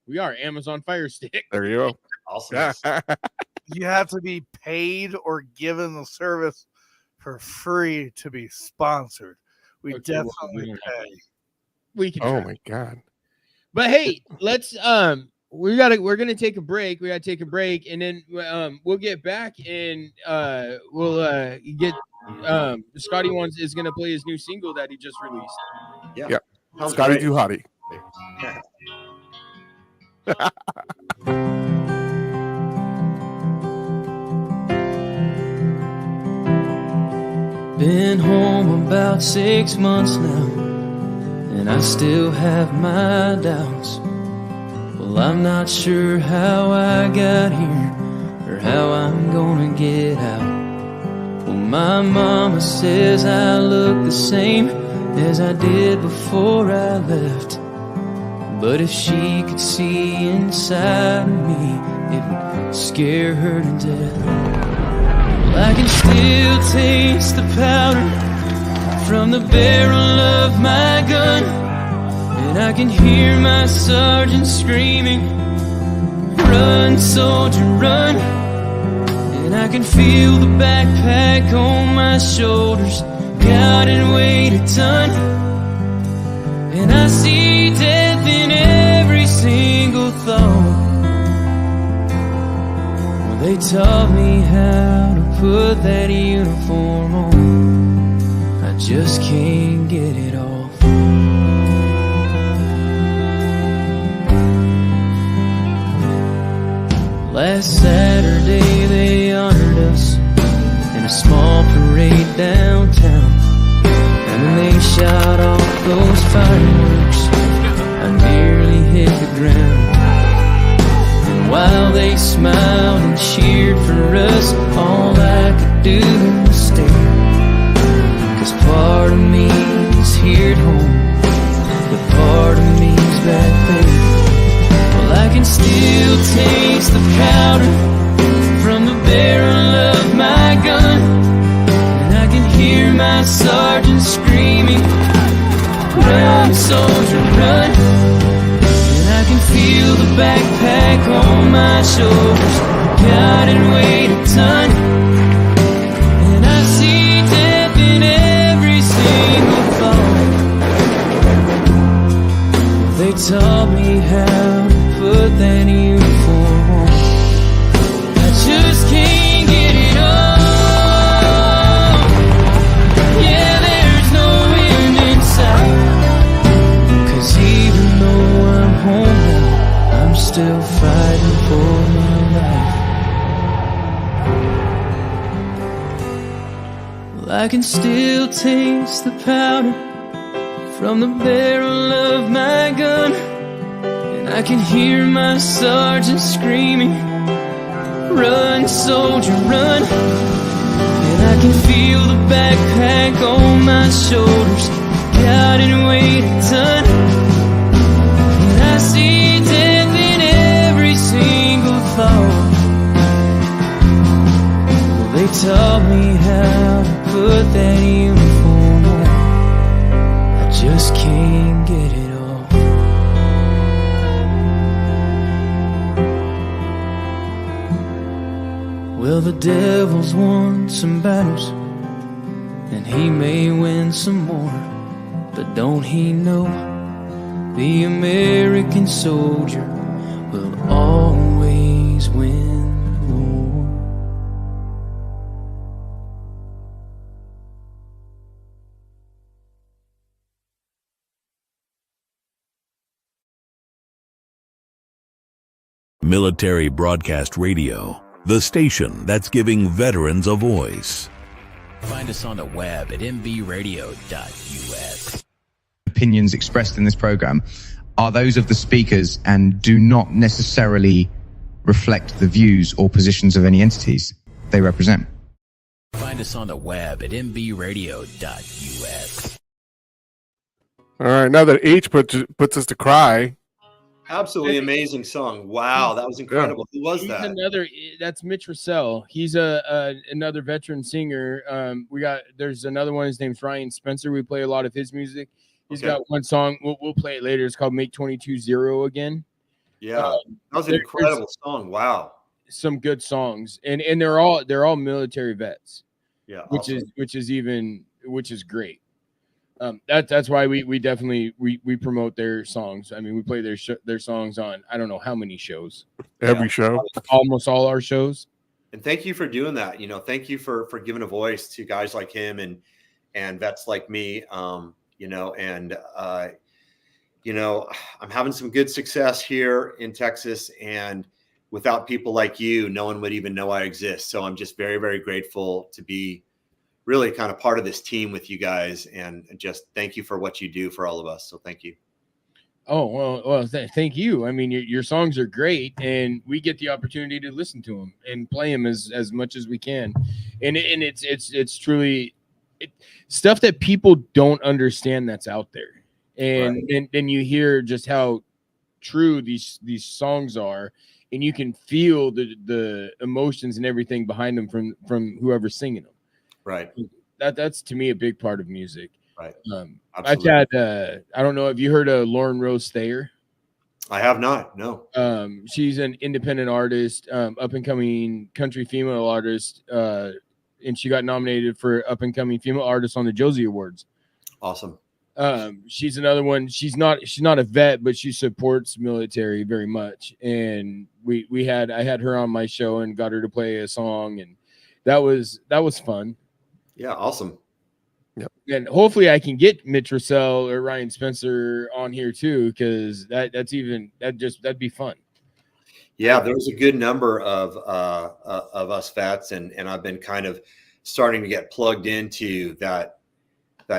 We are Amazon Fire Stick. There you go. Awesome. You have to be paid or given the service for free to be sponsored. We definitely pay. We can. Oh my god. But hey, let's we're gonna take a break. We gotta take a break, and then we'll get back and we'll get Scotty is gonna play his new single that he just released. Yeah. Sounds Scotty great. Too Hottie. Been home about 6 months now, and I still have my doubts. Well, I'm not sure how I got here or how I'm gonna get out. Well, my mama says I look the same as I did before I left. But if she could see inside of me, it would scare her to death. I can still taste the powder from the barrel of my gun, and I can hear my sergeant screaming, "Run, soldier, run!" And I can feel the backpack on my shoulders, God, and weighed a ton. And I see death in every single thought. Well, they taught me how to put that uniform on. I just can't get it off. Last Saturday they honored us in a small parade downtown. And when they shot off those fireworks, I nearly hit the ground. And while they smiled and cheered for us, all I could do was stare. 'Cause part of me is here at home, but part of me's back there. Well, I can still taste the powder from the barrel of my gun, and I can hear my sergeant screaming, "Run, soldier, run!" And I can feel the backpack on my shoulders, God, and weighed a ton. And I see death in every single thought. They taught me how to put that uniform on. I just can't get it off. Yeah, there's no end in sight. 'Cause even though I'm home now, I'm still fighting for my life. Well, I can still taste the powder from the barrel of my gun, and I can hear my sergeant screaming, "Run, soldier, run!" And I can feel the backpack on my shoulders, God, and weighed a ton. And I see death in every single thought. Well, they taught me how to put that uniform on. I just can't get it off. Well, the devil's won some battles, and he may win some more. But don't he know the American soldier will always win the war? Military Broadcast Radio, the station that's giving veterans a voice. Find us on the web at mbradio.us. Opinions expressed in this program are those of the speakers and do not necessarily reflect the views or positions of any entities they represent. Find us on the web at mbradio.us. All right, now that H puts us to cry. Absolutely amazing song. Wow, that was incredible. Who was that? That's Mitch Russell. He's another veteran singer. There's another one. His name's Ryan Spencer. We play a lot of his music. He's got one song. We'll play it later. It's called "Make 22-0 Again." Yeah, that was an incredible song. Wow, some good songs, and they're all military vets. Yeah, which is great. That's why we definitely we promote their songs. I mean, we play their songs on I don't know how many shows. Every show, almost all our shows. And thank you for doing that. Thank you for giving a voice to guys like him and vets like me. I'm having some good success here in Texas, and without people like you, no one would even know I exist. So I'm just very, very grateful to be really kind of part of this team with you guys, and just thank you for what you do for all of us. So thank you. Oh, well, thank you. I mean, your songs are great, and we get the opportunity to listen to them and play them as much as we can. And it's truly stuff that people don't understand that's out there. And then you hear just how true these songs are, and you can feel the emotions and everything behind them from whoever's singing them. Right. That's to me a big part of music. Right. I've had I don't know, have you heard of Lauren Rose Thayer? I have not. No. She's an independent artist, up and coming country female artist, and she got nominated for up and coming female artist on the Josie Awards. Awesome. She's another one. She's not a vet, but she supports military very much. And I had her on my show and got her to play a song, and that was fun. Yeah, awesome. Yep. And hopefully I can get Mitch Russell or Ryan Spencer on here too, because that'd be fun. Yeah, there was a good number of us vets, and I've been kind of starting to get plugged into that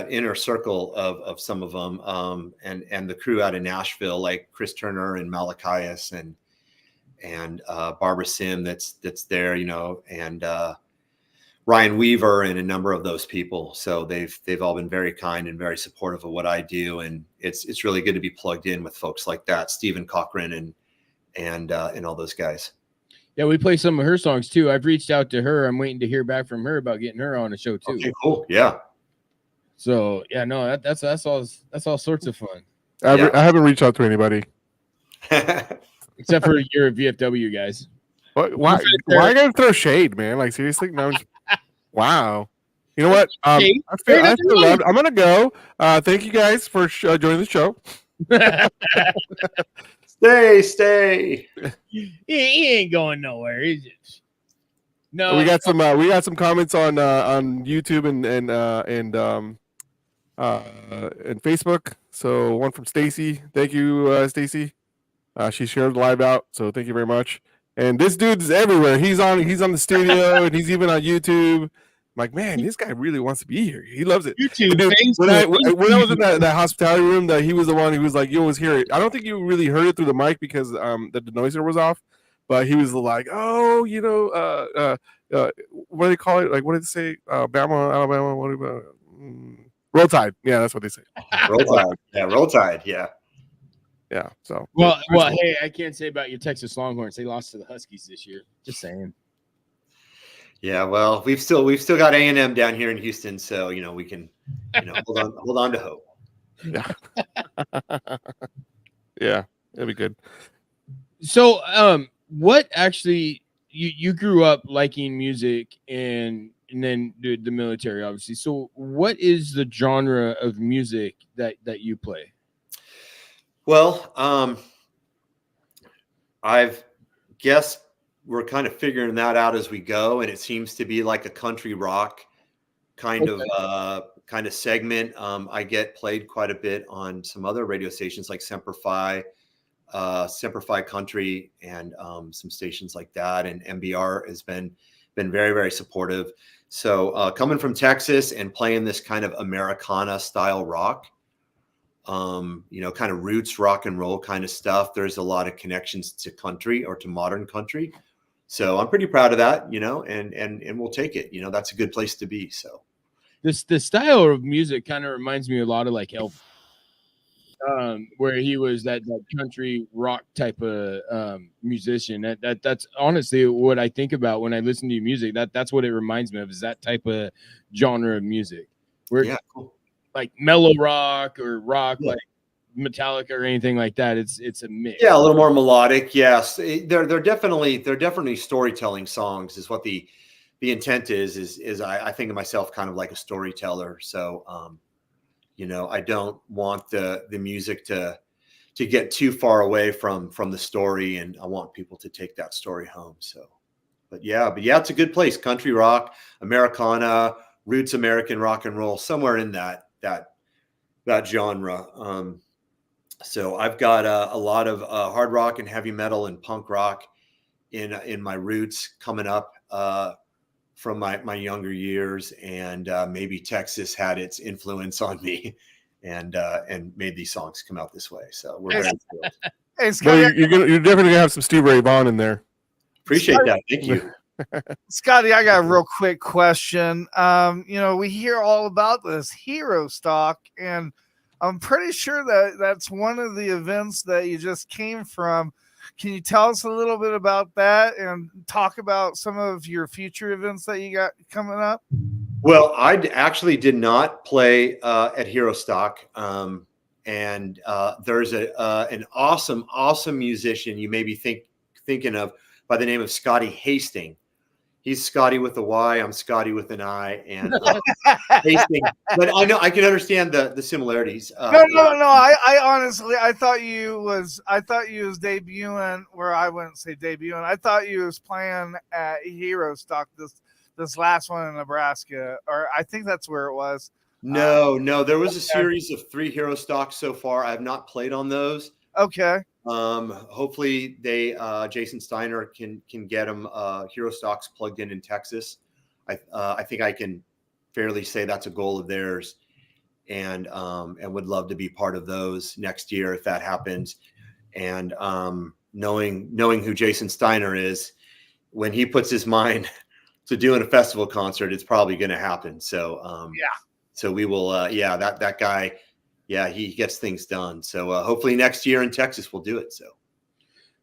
inner circle of some of them, and the crew out of Nashville, like Chris Turner and Malachias and Barbara Sim that's there, and Ryan Weaver and a number of those people. So they've all been very kind and very supportive of what I do, and it's really good to be plugged in with folks like that, Stephen Cochran and all those guys. Yeah, we play some of her songs too. I've reached out to her. I'm waiting to hear back from her about getting her on the show too. Okay, cool. Yeah. So yeah, no, that's all sorts of fun. I haven't reached out to anybody except for your VFW guys. Why are you gonna throw shade, man? Like seriously? No. Wow. You know what? I feel loved. I'm gonna go. Thank you guys for joining the show. Stay. He ain't going nowhere. He's just no. We got some comments on YouTube and Facebook. So one from Stacy. Thank you, Stacy. She shared the live out. So thank you very much. And this dude's everywhere. He's on the studio and he's even on YouTube. I'm like, man, this guy really wants to be here. He loves it. YouTube. Dude, when I was in that hospitality room, that he was the one who was like, you always hear it. I don't think you really heard it through the mic because the denoiser was off. But he was like, oh, what do they call it? Like, what did they say? Bama, Alabama, what about Roll Tide? Yeah, that's what they say. Roll Tide. Yeah, Roll Tide. Yeah. Yeah. So well, hey, I can't say about your Texas Longhorns. They lost to the Huskies this year. Just saying. Yeah, well, we've still got A&M down here in Houston, so we can hold on to hope. Yeah. Yeah, that'd be good. So, what actually you grew up liking music and then the military, obviously. So, what is the genre of music that you play? Well, I've guessed we're kind of figuring that out as we go, and it seems to be like a country rock kind of segment. I get played quite a bit on some other radio stations like Semper Fi Country, and some stations like that. And MBR has been very, very supportive. So coming from Texas and playing this kind of Americana style rock, kind of roots rock and roll kind of stuff, there's a lot of connections to country or to modern country. So I'm pretty proud of that, and we'll take it. That's a good place to be. So the style of music kind of reminds me a lot of like Elvis, where he was that country rock type of musician. That's honestly what I think about when I listen to your music. That's what it reminds me of, is that type of genre of music. Where cool. Like mellow rock or rock like Metallica or anything like that. It's a mix. Yeah, a little more melodic. Yes, they're definitely storytelling songs. Is what the intent is. I think of myself kind of like a storyteller. So I don't want the music to get too far away from the story, and I want people to take that story home. So, but yeah, it's a good place. Country rock, Americana, roots American rock and roll, somewhere in that genre. So I've got a lot of hard rock and heavy metal and punk rock in my roots coming up from my younger years, and maybe Texas had its influence on me and made these songs come out this way. So we're very thrilled. Hey, Well, Scotty, you're definitely gonna have some Steve Ray Vaughan in there. Appreciate that. Thank you. Scotty, I got a real quick question. We hear all about this hero stock, and I'm pretty sure that that's one of the events that you just came from. Can you tell us a little bit about that and talk about some of your future events that you got coming up? Well, I actually did not play at Hero Stock. And there's an awesome musician you may be thinking of by the name of Scotty Hastings. He's Scotty with a Y. I'm Scotty with an I. And Hastings. But I can understand the similarities. No. I honestly, I thought you was debuting, where I wouldn't say debuting. I thought you was playing at Hero Stock this last one in Nebraska, or I think that's where it was. No. There was a series of 3 Hero Stocks so far. I have not played on those. Okay. Hopefully Jason Steiner can get them Hero Stocks plugged in Texas. I think I can fairly say that's a goal of theirs, and would love to be part of those next year if that happens. And knowing who Jason Steiner is, when he puts his mind to doing a festival concert, it's probably going to happen. So so we will that guy. Yeah, he gets things done. So hopefully next year in Texas we'll do it.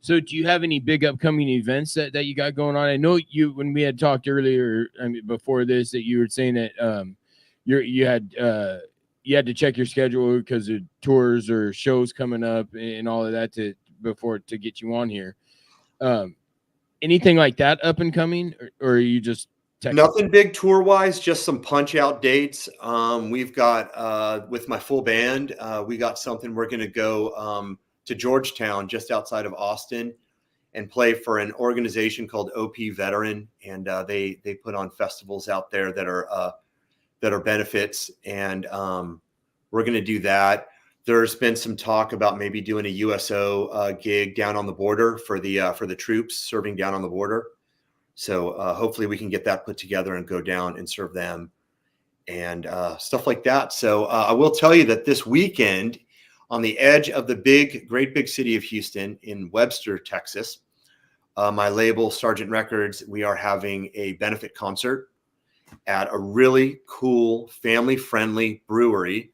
So do you have any big upcoming events that you got going on? I know when we had talked earlier, before this, that you were saying that you had to check your schedule because of tours or shows coming up and all of that to get you on here. Anything like that up and coming, or are you just nothing big tour wise, just some punch out dates. We've got with my full band, we got something. We're going to go to Georgetown, just outside of Austin, and play for an organization called OP Veteran, and they put on festivals out there that are benefits, and we're going to do that. There's been some talk about maybe doing a USO gig down on the border for the troops serving down on the border. So hopefully we can get that put together and go down and serve them and stuff like that. So I will tell you that this weekend, on the edge of the great big city of Houston in Webster, Texas, my label, Sargent Records, we are having a benefit concert at a really cool, family-friendly brewery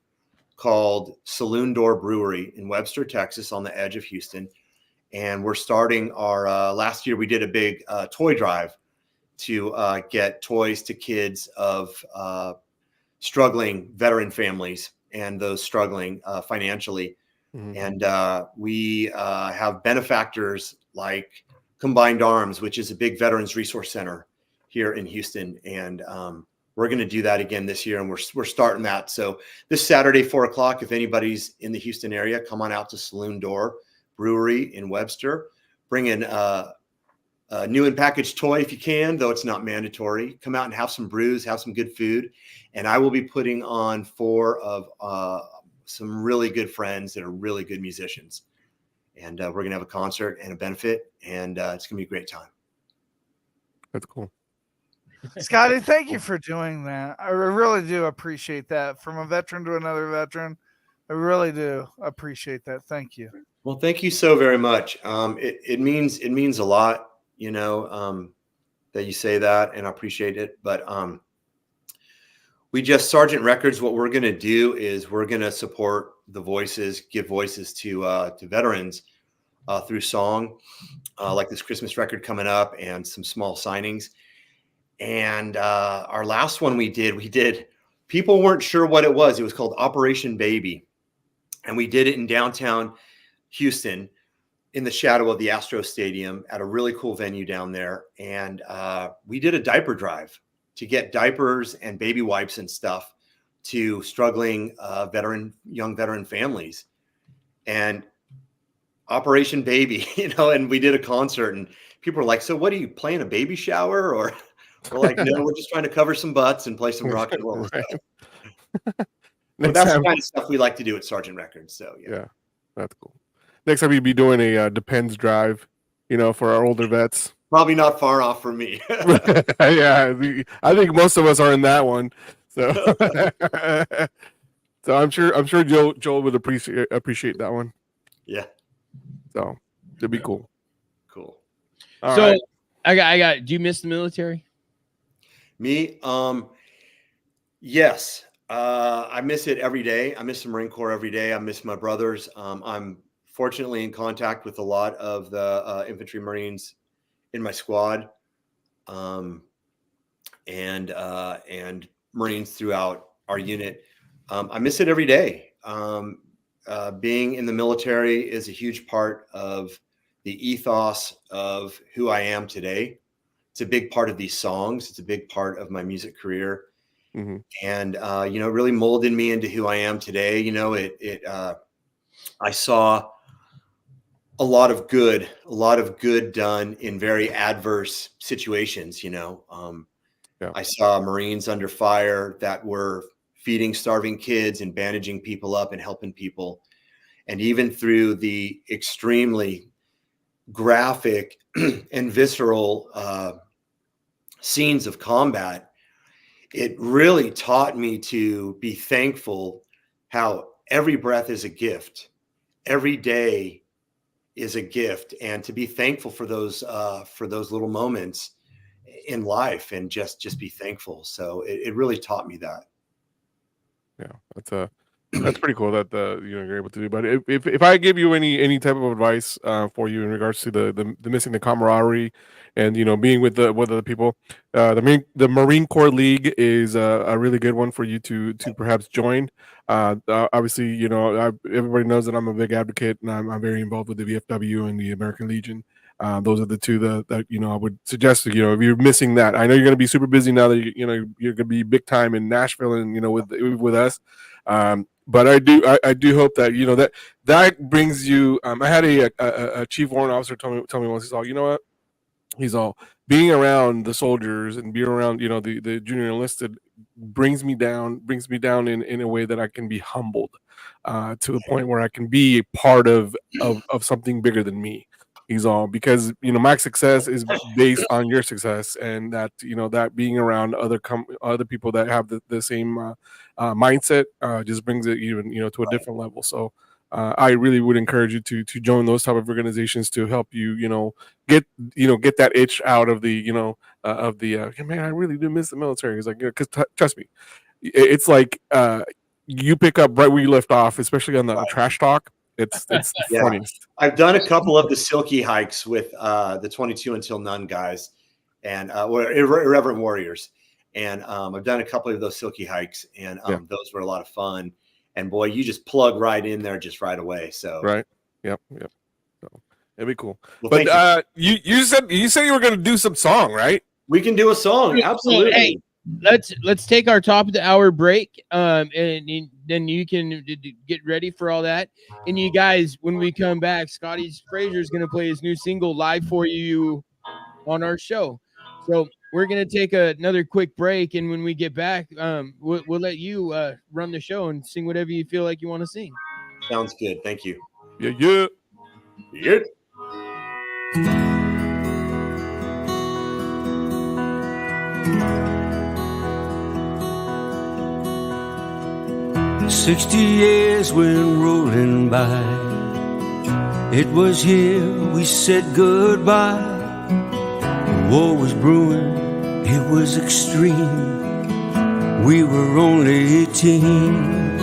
called Saloon Door Brewery in Webster, Texas, on the edge of Houston. And we're starting our last year we did a big toy drive to get toys to kids of struggling veteran families and those struggling financially. And we have benefactors like Combined Arms, which is a big veterans resource center here in Houston. And we're going to do that again this year, and we're starting that. So this Saturday, 4:00, if anybody's in the Houston area, come on out to Saloon Door Brewery in Webster. Bring in a new and packaged toy if you can, though it's not mandatory. Come out and have some brews, have some good food. And I will be putting on 4 of some really good friends that are really good musicians. And we're going to have a concert and a benefit, and it's going to be a great time. That's cool. Scotty, thank you for doing that. I really do appreciate that. From a veteran to another veteran, I really do appreciate that. Thank you. Well, thank you so very much. It means a lot, that you say that, and I appreciate it. But we just Sargent Records. What we're going to do is we're going to support the voices, give voices to veterans through song, like this Christmas record coming up, and some small signings. And our last one we did. People weren't sure what it was. It was called Operation Baby, and we did it in downtown Houston, in the shadow of the Astro Stadium at a really cool venue down there. And we did a diaper drive to get diapers and baby wipes and stuff to struggling young veteran families. And Operation Baby, and we did a concert and people were like, so what are you playing, a baby shower? Or we're like, no, we're just trying to cover some butts and play some rock and roll. Right. But that's the kind of stuff we like to do at Sergeant Records. So yeah, that's cool. Next time you'd be doing a Depends drive, for our older vets. Probably not far off from me. Yeah, I think most of us are in that one. So, so I'm sure Joel would appreciate that one. Yeah. So it'd be cool. Cool. All right. I got. Do you miss the military? Me? Yes. I miss it every day. I miss the Marine Corps every day. I miss my brothers. I'm fortunately in contact with a lot of the infantry Marines in my squad, and Marines throughout our unit. I miss it every day. Being in the military is a huge part of the ethos of who I am today. It's a big part of these songs. It's a big part of my music career. Mm-hmm. And, really molded me into who I am today. I saw a lot of good done in very adverse situations. I saw Marines under fire that were feeding starving kids and bandaging people up and helping people. And even through the extremely graphic and visceral scenes of combat, it really taught me to be thankful how every breath is a gift. Every day is a gift, and to be thankful for those little moments in life, and just be thankful. So it really taught me that. Yeah, that's pretty cool that you're able to do. But if I give you any type of advice for you in regards to the missing the camaraderie and being with the people, the Marine Corps League is a really good one for you to perhaps join. Obviously, everybody knows that I'm a big advocate and I'm very involved with the VFW and the American Legion. Those are the two that I would suggest. If you're missing that, I know you're going to be super busy now that you're going to be big time in Nashville and with us. But I do hope that that brings you. I had a chief warrant officer tell me once, he's all being around the soldiers and being around the junior enlisted brings me down in a way that I can be humbled to the point where I can be a part of something bigger than me. He's all because my success is based on your success, and that that being around other people that have the same mindset just brings it even to a different level. So I really would encourage you to join those type of organizations to help you get that itch out of the man, I really do miss the military. It's like, because trust me, it's like you pick up right where you left off, especially on the trash talk. It's the funniest. I've done a couple of the silky hikes with the 22 Until None guys and Irreverent Warriors. And I've done a couple of those silky hikes, and those were a lot of fun. And boy, you just plug right in there just right away. So right. Yep. So it'd be cool. Well, but you said you were going to do some song, right? We can do a song. Absolutely. Hey, let's take our top of the hour break. And then you can get ready for all that. And you guys, when we come back, Scotty Frazier is going to play his new single live for you on our show. So we're going to take another quick break. And when we get back, we'll let you run the show and sing whatever you feel like you want to sing. Sounds good. Thank you. Yeah. 60 years went rolling by. It was here we said goodbye. The war was brewing, it was extreme. We were only teens.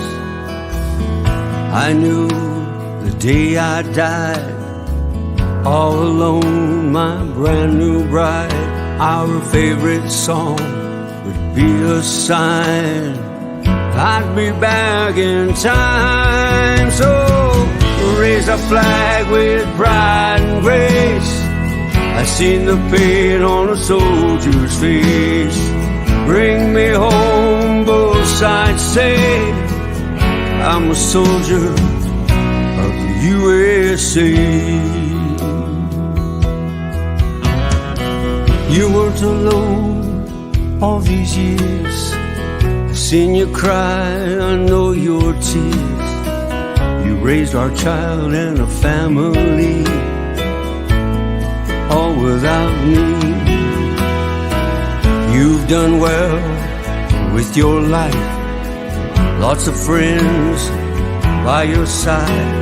I knew the day I died, all alone, my brand new bride. Our favorite song would be a sign I'd be back in time. So raise a flag with pride and grace. I seen the pain on a soldier's face. Bring me home both sides. sides say I'm a soldier of the USA. You weren't alone all these years. I've seen you cry, I know your tears. You raised our child and a family, all without me. You've done well with your life, lots of friends by your side.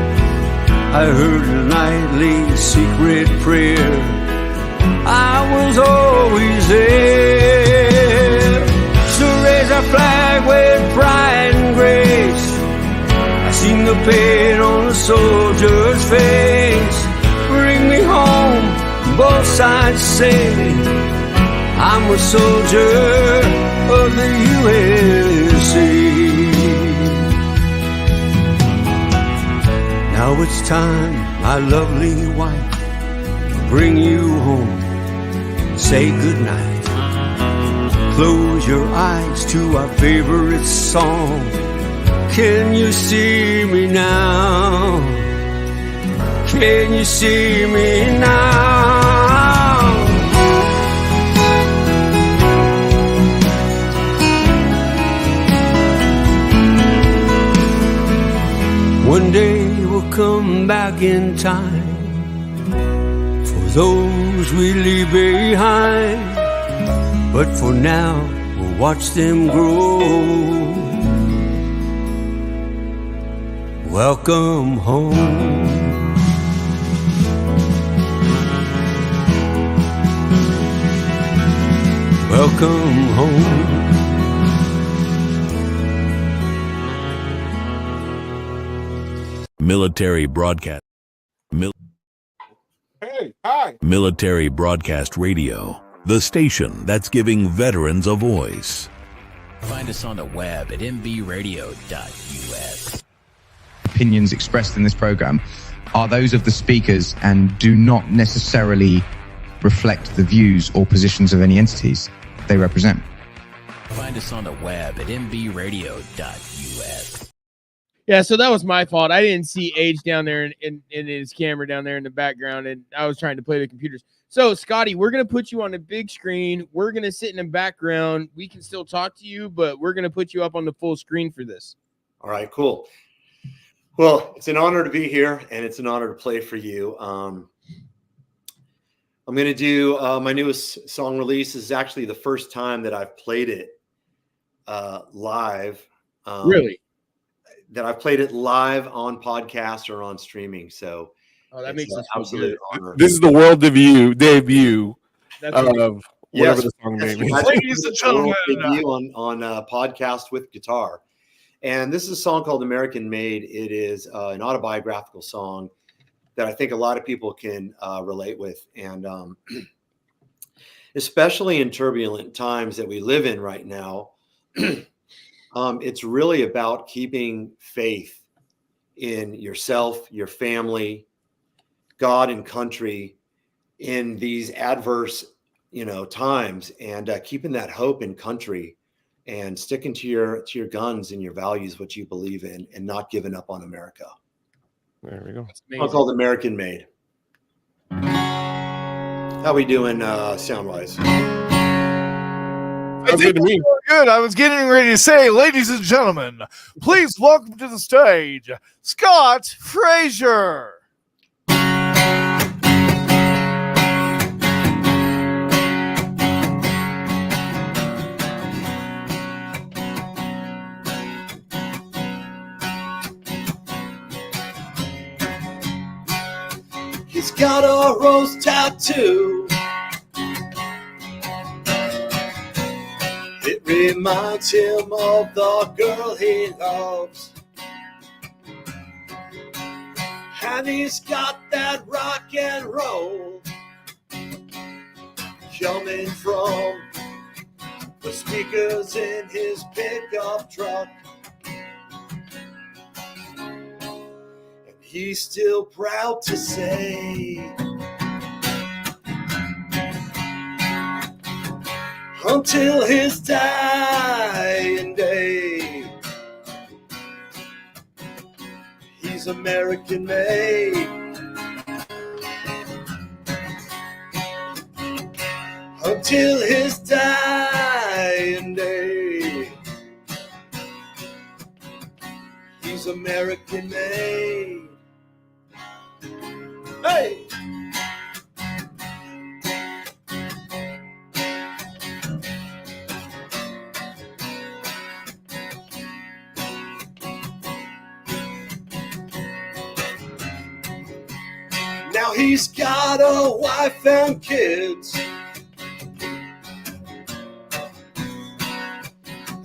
I heard a nightly secret prayer, I was always there. So raise our flag with pride and grace. I seen the pain on a soldier's face. Bring me home, both sides say I'm a soldier of the USA. Now it's time, my lovely wife, to bring you home. Say goodnight. Close your eyes to our favorite song. Can you see me now? Can you see me now? One day we'll come back in time for those we leave behind. But for now, we'll watch them grow. Welcome home. Welcome home. Military broadcast. Hey, hi. Military Broadcast Radio, the station that's giving veterans a voice. Find us on the web at mbradio.us. Opinions expressed in this program are those of the speakers and do not necessarily reflect the views or positions of any entities they represent. Find us on the web at mbradio.us. Yeah, so that was my fault. I didn't see Age down there in his camera down there in the background, and I was trying to play the computers. So, Scotty, we're going to put you on a big screen. We're going to sit in the background. We can still talk to you, but we're going to put you up on the full screen for this. All right, cool. Well, it's an honor to be here, and it's an honor to play for you. I'm going to do my newest song release. This is actually the first time that I've played it live. Really? That I've played it live on podcast or on streaming. So that makes an us feel absolute good. honor. This is the world debut That's of whatever Yes, the song yes, name is. Ladies and gentlemen, debut on podcast with guitar. And this is a song called American Made. It is an autobiographical song that I think a lot of people can relate with. And especially in turbulent times that we live in right now, it's really about keeping faith in yourself, your family, God, and country in these adverse, times, and keeping that hope in country and sticking to your guns and your values, what you believe in, and not giving up on America. There we go. It's called American Made. How we doing sound-wise? I think it's good. I was getting ready to say, ladies and gentlemen, please welcome to the stage, Scott Frazier. He's got a rose tattoo. It reminds him of the girl he loves. And he's got that rock and roll coming from the speakers in his pickup truck. And he's still proud to say, until his dying day, He's American made. Until his dying day. He's American made. Hey! Now he's got a wife and kids,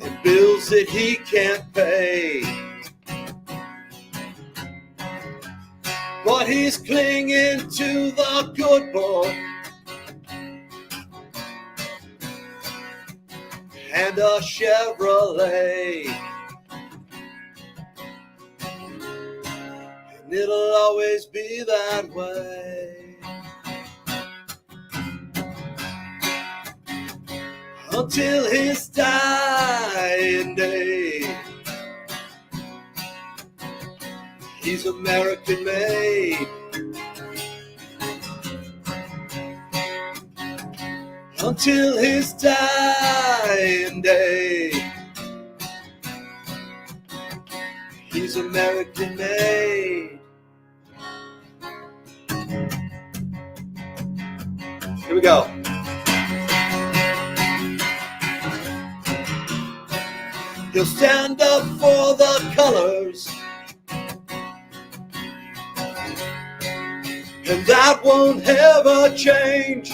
and bills that he can't pay. But he's clinging to the good book and a Chevrolet. And it'll always be that way. Until his dying day. He's American made. Until his dying day. He's American made. Here we go. He'll stand up for the colors, and that won't ever change.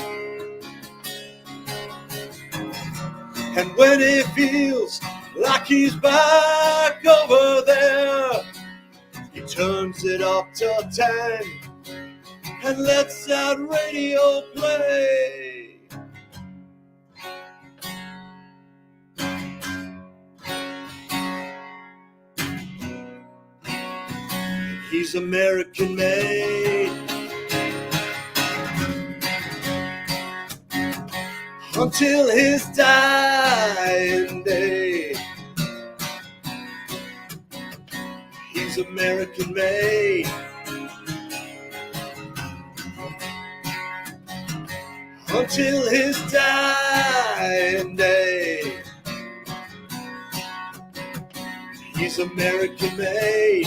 And when he feels like he's back over there, he turns it up to 10 and lets that radio play. He's American made. Until his dying day. He's American made. Until his dying day. He's American made.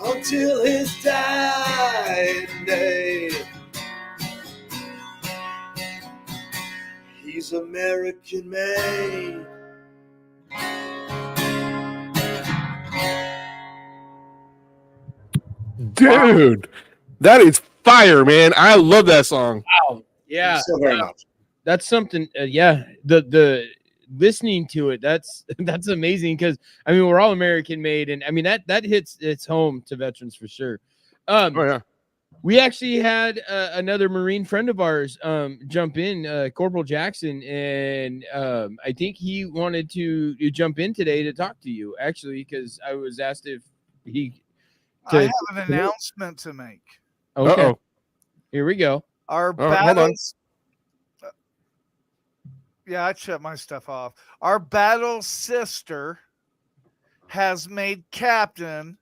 Until his dying day. He's American made. Dude, that is fire, man. I love that song. Wow. Yeah. So very much. That's something. Yeah. The listening to it, that's amazing, because I mean, we're all American made, and I mean that hits its home to veterans for sure. Oh yeah. We actually had another Marine friend of ours jump in, Corporal Jackson, and I think he wanted to jump in today to talk to you, actually, because I was asked if he. I have an announcement to make. Okay. Uh-oh. Here we go. Our hold on. battles. Yeah, I shut my stuff off. Our battle sister has made captain.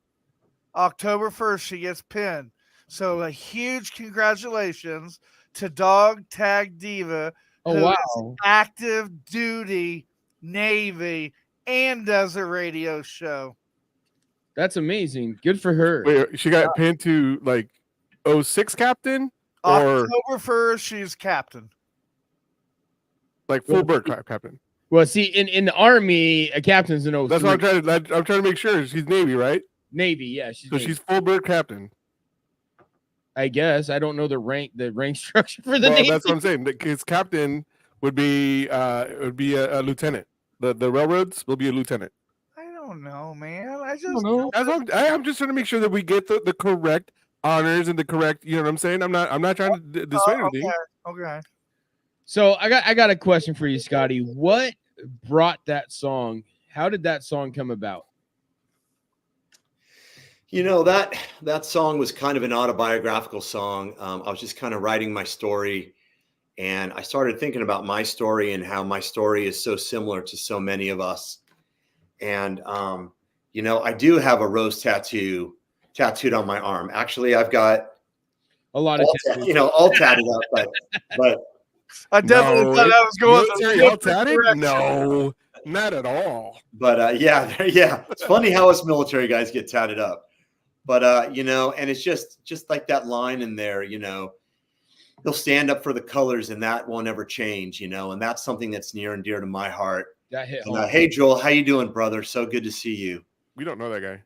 October 1st, she gets pinned. So a huge congratulations to Dog Tag Diva, Oh, who wow. is active duty Navy and does a radio show. That's amazing. Good for her. Wait, she got pinned to like 06 captain or October 1st, she's captain. like full bird captain. Well, see, in the Army, a captain's an 03. That's what I'm trying to make sure. She's Navy, right? Navy, yeah. So she's full bird captain. I guess. I don't know the rank structure for the Well, Navy. that's what I'm saying. His captain would be a lieutenant. The railroads will be a lieutenant. I don't know, man. I just know. I'm just trying to make sure that we get the correct honors and the correct. You know what I'm saying? I'm not trying to dissuade anything. Okay. So I got a question for you, Scotty. What brought that song? How did that song come about? You know, that song was kind of an autobiographical song. I was just kind of writing my story, and I started thinking about my story and how my story is so similar to so many of us. And you know, I do have a rose tattooed on my arm. Actually, I've got a lot of tattoos. you know, all tatted up, but I definitely thought I was going military all tatted. No, not at all. But yeah, it's funny how us military guys get tatted up. But you know, and it's just like that line in there, you know, he'll stand up for the colors and that won't ever change, you know, and that's something that's near and dear to my heart. That hit And, home. hey Joel, how you doing, brother? So good to see you. We don't know that guy.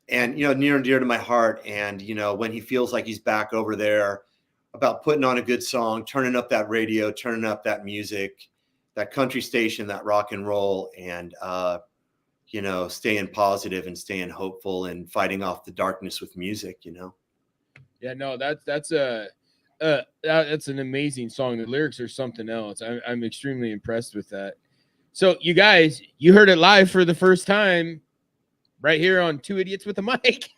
And you know, near and dear to my heart. And you know, when he feels like he's back over there, about putting on a good song, turning up that radio, turning up that music, that country station, that rock and roll, and you know, staying positive and staying hopeful and fighting off the darkness with music, you know. Yeah, no, that's an amazing song. The lyrics are something else. I'm extremely impressed with that. So you guys, you heard it live for the first time right here on Two Idiots with a Mic.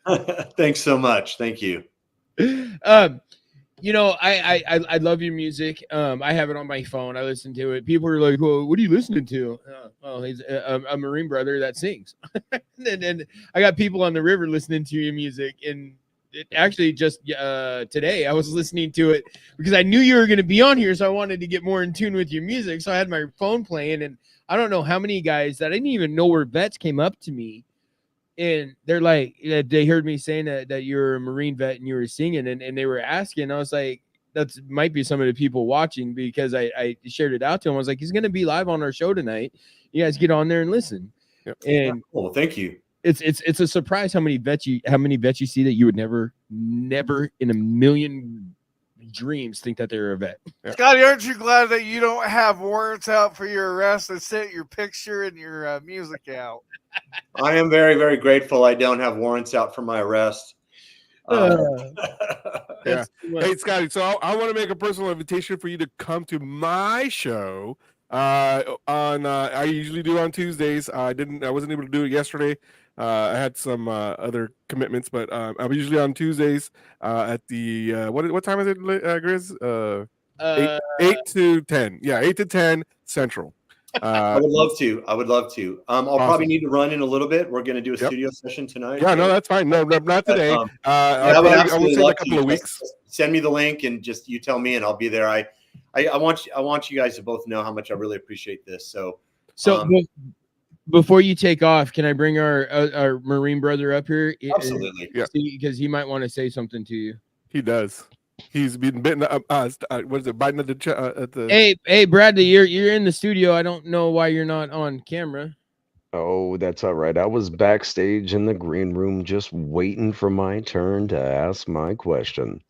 Thanks so much. Thank you. You know, I love your music. I have it on my phone. I listen to it. People are like, "Well, what are you listening to?" Oh, he's a Marine brother that sings. and I got people on the river listening to your music. And it actually just today I was listening to it because I knew you were going to be on here, so I wanted to get more in tune with your music. So I had my phone playing, and I don't know how many guys that I didn't even know were vets came up to me. And they're like, they heard me saying that you're a Marine vet and you were singing, and they were asking. I was like, that might be some of the people watching, because I shared it out to them. I was like, he's going to be live on our show tonight. You guys get on there and listen. Yep. And well, thank you. It's a surprise how many vets you see that you would never in a million dreams think that they're a vet. Yeah. Scotty, aren't you glad that you don't have warrants out for your arrest and sent your picture and your music out? I am very, very grateful I don't have warrants out for my arrest. Yeah. Hey, Scotty, so I want to make a personal invitation for you to come to my show. I usually do on Tuesdays. I wasn't able to do it yesterday. I had some other commitments, but I'm usually on Tuesdays at the what time is it, Grizz? 8 to 10. Yeah, 8 to 10 Central. I would love to. I'll awesome. Probably need to run in a little bit. We're going to do a studio session tonight. Yeah, no, that's fine. No, not today. I would say like a couple of weeks. Just send me the link and just you tell me, and I'll be there. I want you guys to both know how much I really appreciate this. So before you take off, can I bring our Marine brother up here? Absolutely. Yeah. Because he might want to say something to you. He does. He's been bitten. What is it? Biting at the. Hey, Bradley, you're in the studio. I don't know why you're not on camera. Oh, that's all right. I was backstage in the green room just waiting for my turn to ask my question.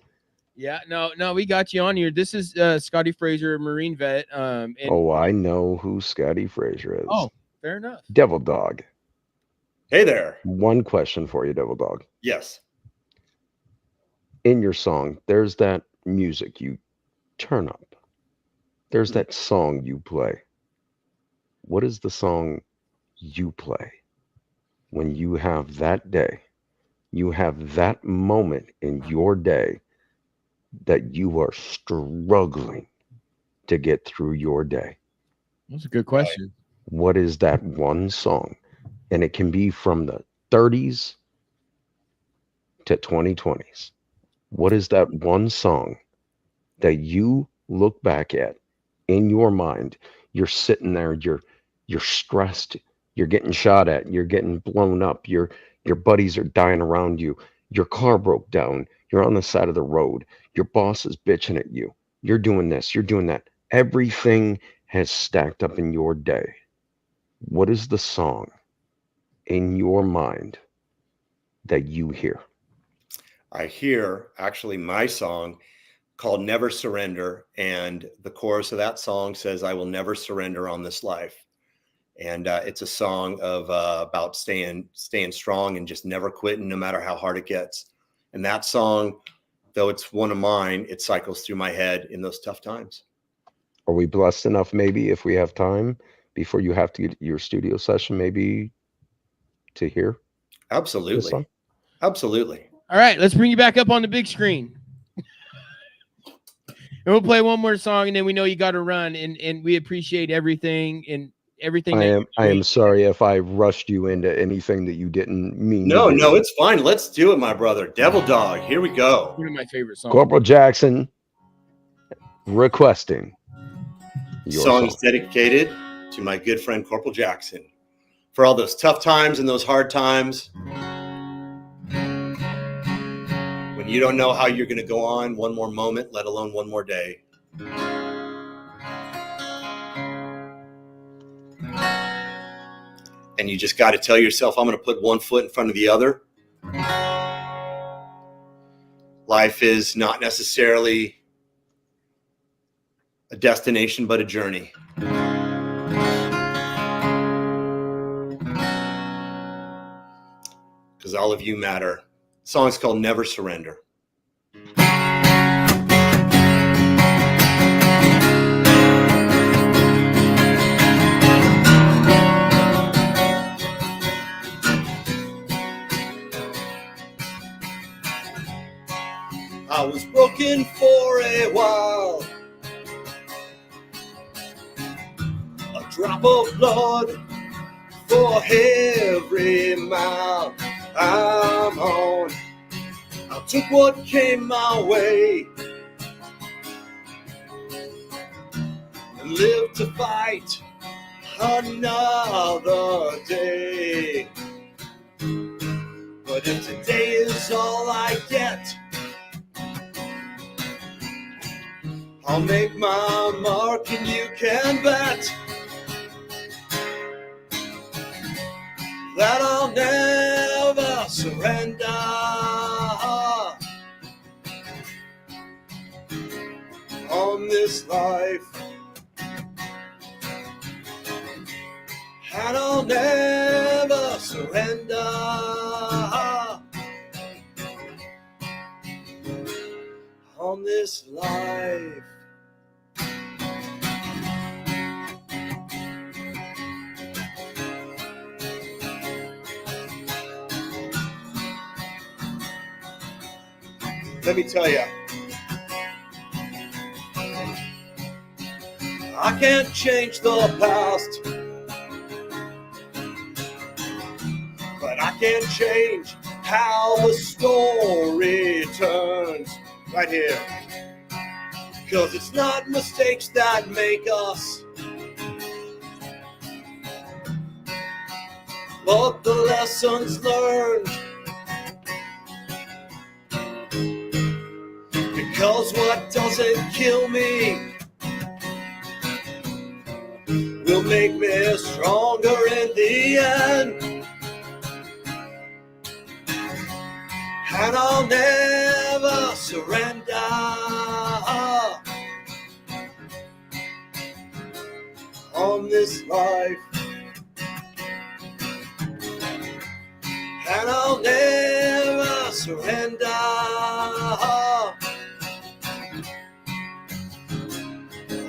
Yeah, no, we got you on here. This is Scotty Fraser, a Marine vet. I know who Scotty Fraser is. Oh, fair enough. Devil Dog. Hey there. One question for you, Devil Dog. Yes. In your song, there's that music you turn up. There's that song you play. What is the song you play when you have that day, you have that moment in your day that you are struggling to get through your day? That's a good question. What is that one song? And it can be from the 30s to 2020s. What is that one song that you look back at in your mind? You're sitting there, you're stressed, you're getting shot at, you're getting blown up, your buddies are dying around you, your car broke down, you're on the side of the road, your boss is bitching at you, you're doing this, you're doing that. Everything has stacked up in your day. What is the song in your mind that you hear? I hear actually my song called Never Surrender. And the chorus of that song says, I will never surrender on this life. And it's a song of about staying strong and just never quitting, no matter how hard it gets. And that song, though it's one of mine, it cycles through my head in those tough times. Are we blessed enough, maybe, if we have time before you have to get your studio session, maybe to hear? Absolutely. Absolutely. All right, let's bring you back up on the big screen. And we'll play one more song, and then we know you got to run. And we appreciate everything and everything. I am sorry if I rushed you into anything that you didn't mean. No, to do. no, it's fine. Let's do it, my brother. Devil Dog. Here we go. One of my favorite songs. Corporal Jackson requesting your Song song. is dedicated to my good friend Corporal Jackson for all those tough times and those hard times when you don't know how you're going to go on one more moment, let alone one more day. And you just got to tell yourself, I'm going to put one foot in front of the other. Life is not necessarily a destination, but a journey. Because all of you matter. The song is called Never Surrender. I was broken for a while. A drop of blood for every mile I'm on. I took what came my way and lived to fight another day. But if today is all I get, I'll make my mark and you can bet that I'll never surrender. On this life, and I'll never surrender. On this life. Let me tell you, I can't change the past, but I can change how the story turns. Right here. 'Cause it's not mistakes that make us, but the lessons learned. Because what doesn't kill me will make me stronger in the end. And I'll never surrender. On this life. And I'll never surrender.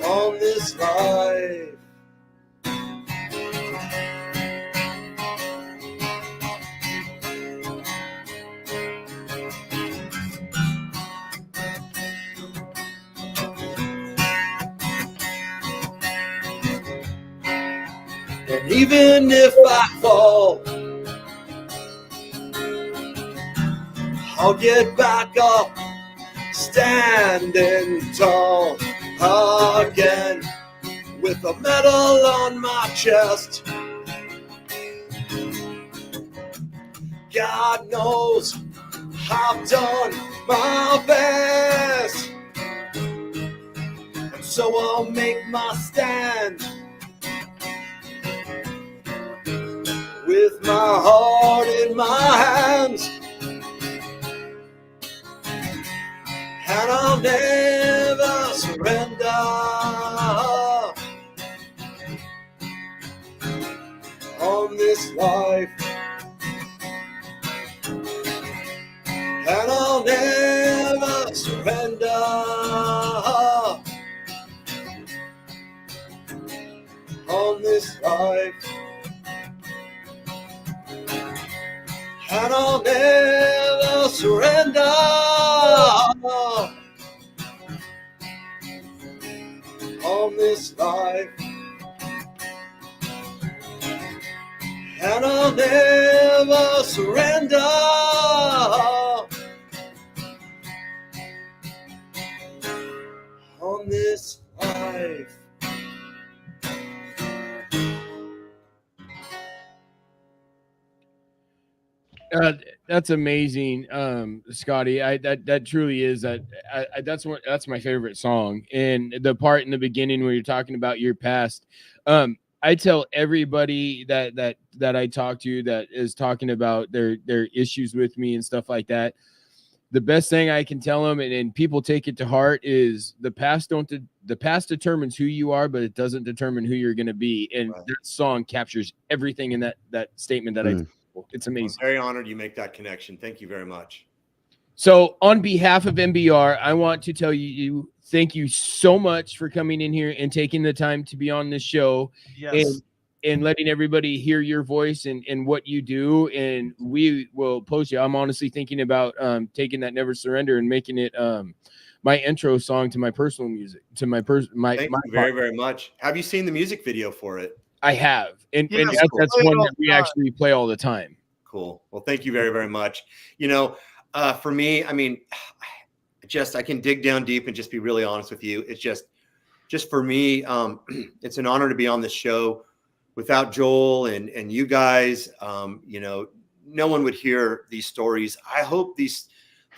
On this life. And even if I fall, I'll get back up, standing tall again, with a medal on my chest. God knows I've done my best, and so I'll make my stand. With my heart in my hands, and I'll never surrender. On this life, and I'll never surrender. On this life. And I'll never surrender. on this life, and I'll never surrender. On this life. That's amazing, Scotty. That truly is that's my favorite song. And the part in the beginning where you're talking about your past, I tell everybody that I talk to that is talking about their issues with me and stuff like that. The best thing I can tell them, and people take it to heart, is the past determines who you are, but it doesn't determine who you're going to be. And that song captures everything in that statement that I tell people. It's amazing. I'm very honored you make that connection. Thank you very much. So on behalf of MBR, I want to tell you thank you so much for coming in here and taking the time to be on this show. Yes. And letting everybody hear your voice and what you do. And we will post you. I'm honestly thinking about taking that Never Surrender and making it my intro song to my personal music, to my Thank you very, very much. Have you seen the music video for it? I have. And Yes, that's cool. one that we actually play all the time. Cool. Well, thank you very, very much. You know, for me, I mean, I can dig down deep and just be really honest with you. It's just for me, it's an honor to be on this show. Without Joel and you guys, you know, no one would hear these stories. I hope the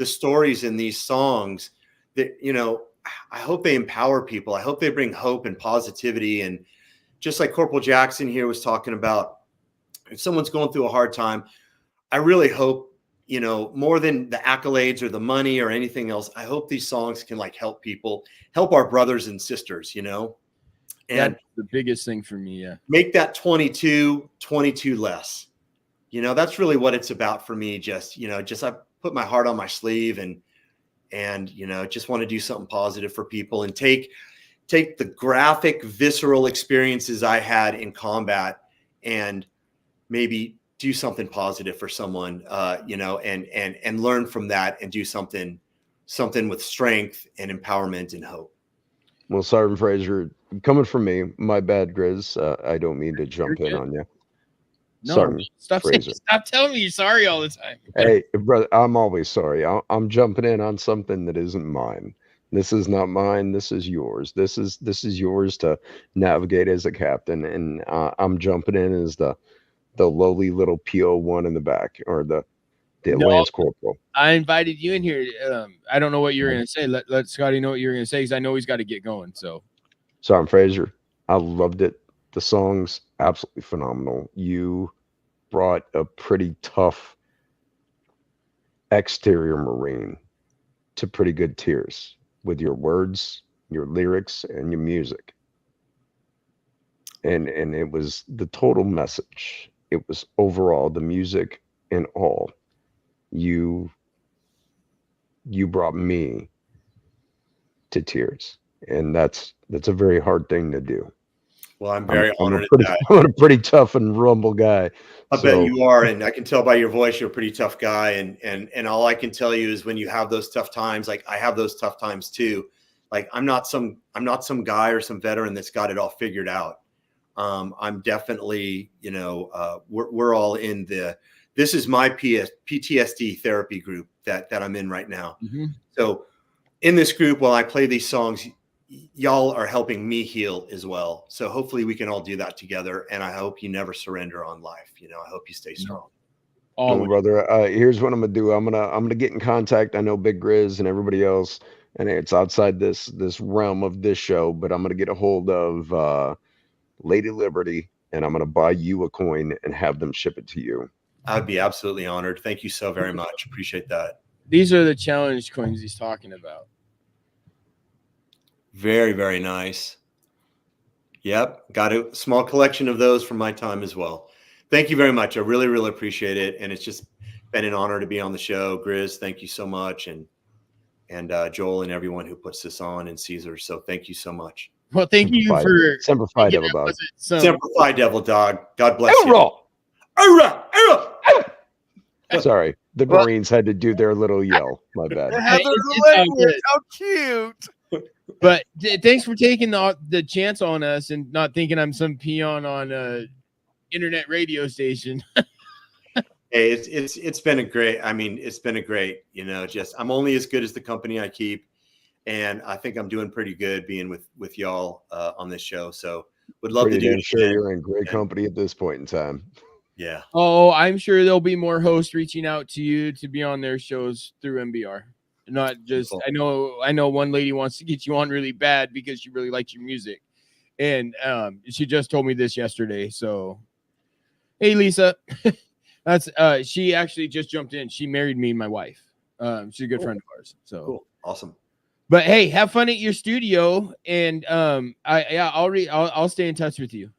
stories in these songs that, you know, I hope they empower people. I hope they bring hope and positivity. And just like Corporal Jackson here was talking about, if someone's going through a hard time, I really hope, you know, more than the accolades or the money or anything else, I hope these songs can like help people, help our brothers and sisters, you know. And that's the biggest thing for me. Yeah. Make that 22 less. You know, that's really what it's about for me. Just, you know, I put my heart on my sleeve and, you know, just want to do something positive for people and take the graphic, visceral experiences I had in combat and maybe do something positive for someone, you know, and learn from that and do something with strength and empowerment and hope. Well, Sergeant Fraser, coming from me, my bad, Grizz. I don't mean to jump in on you. No, Sergeant stop Fraser. telling me you're sorry all the time. Hey, brother, I'm always sorry. I'm jumping in on something that isn't mine. This is not mine. This is yours. This is yours to navigate as a captain, and I'm jumping in as the lowly little PO1 in the back, or the Lance Corporal. I invited you in here. I don't know what you're going to say. Let Scotty know what you're going to say, because I know he's got to get going. So, Sergeant Fraser, I loved it. The song's absolutely phenomenal. You brought a pretty tough exterior Marine to pretty good tears with your words, your lyrics, and your music. And it was the total message. It was overall the music and all. You brought me to tears, and that's a very hard thing to do. Well, I'm very honored at that. I'm a pretty tough and rumble guy. I bet you are, and I can tell by your voice you're a pretty tough guy. And all I can tell you is when you have those tough times, like I have those tough times too. Like I'm not some guy or some veteran that's got it all figured out. I'm definitely, you know, we're all in this is my PTSD therapy group that I'm in right now. Mm-hmm. So in this group, while I play these songs, y'all are helping me heal as well. So hopefully we can all do that together. And I hope you never surrender on life. You know, I hope you stay strong. Well, brother, here's what I'm gonna do. I'm gonna get in contact. I know Big Grizz and everybody else, and it's outside this realm of this show, but I'm gonna get a hold of Lady Liberty, and I'm gonna buy you a coin and have them ship it to you. I'd be absolutely honored. Thank you so very much. Appreciate that. These are the challenge coins he's talking about. Very, very nice. Yep. Got a small collection of those from my time as well. Thank you very much. I really, really appreciate it. And it's just been an honor to be on the show. Grizz, thank you so much. And Joel and everyone who puts this on, and Caesar. So thank you so much. Well, thank you for Semper Fi, Devil Dog. Semper Fi, Devil Dog. God bless you. Sorry, the Marines had to do their little yell. My bad. How cute. But thanks for taking the chance on us and not thinking I'm some peon on a internet radio station. Hey, it's been a great. I mean, it's been a great. Just I'm only as good as the company I keep, and I think I'm doing pretty good being with y'all on this show. So would love to do it Sure, again. you're in great company at this point in time. Yeah. Oh, I'm sure there'll be more hosts reaching out to you to be on their shows through MBR. Not just I know one lady wants to get you on really bad because she really likes your music. And she just told me this yesterday. So hey Lisa. That's she actually just jumped in. She married me and my wife. She's a good friend of ours. So cool. Awesome. But hey, have fun at your studio and I'll stay in touch with you.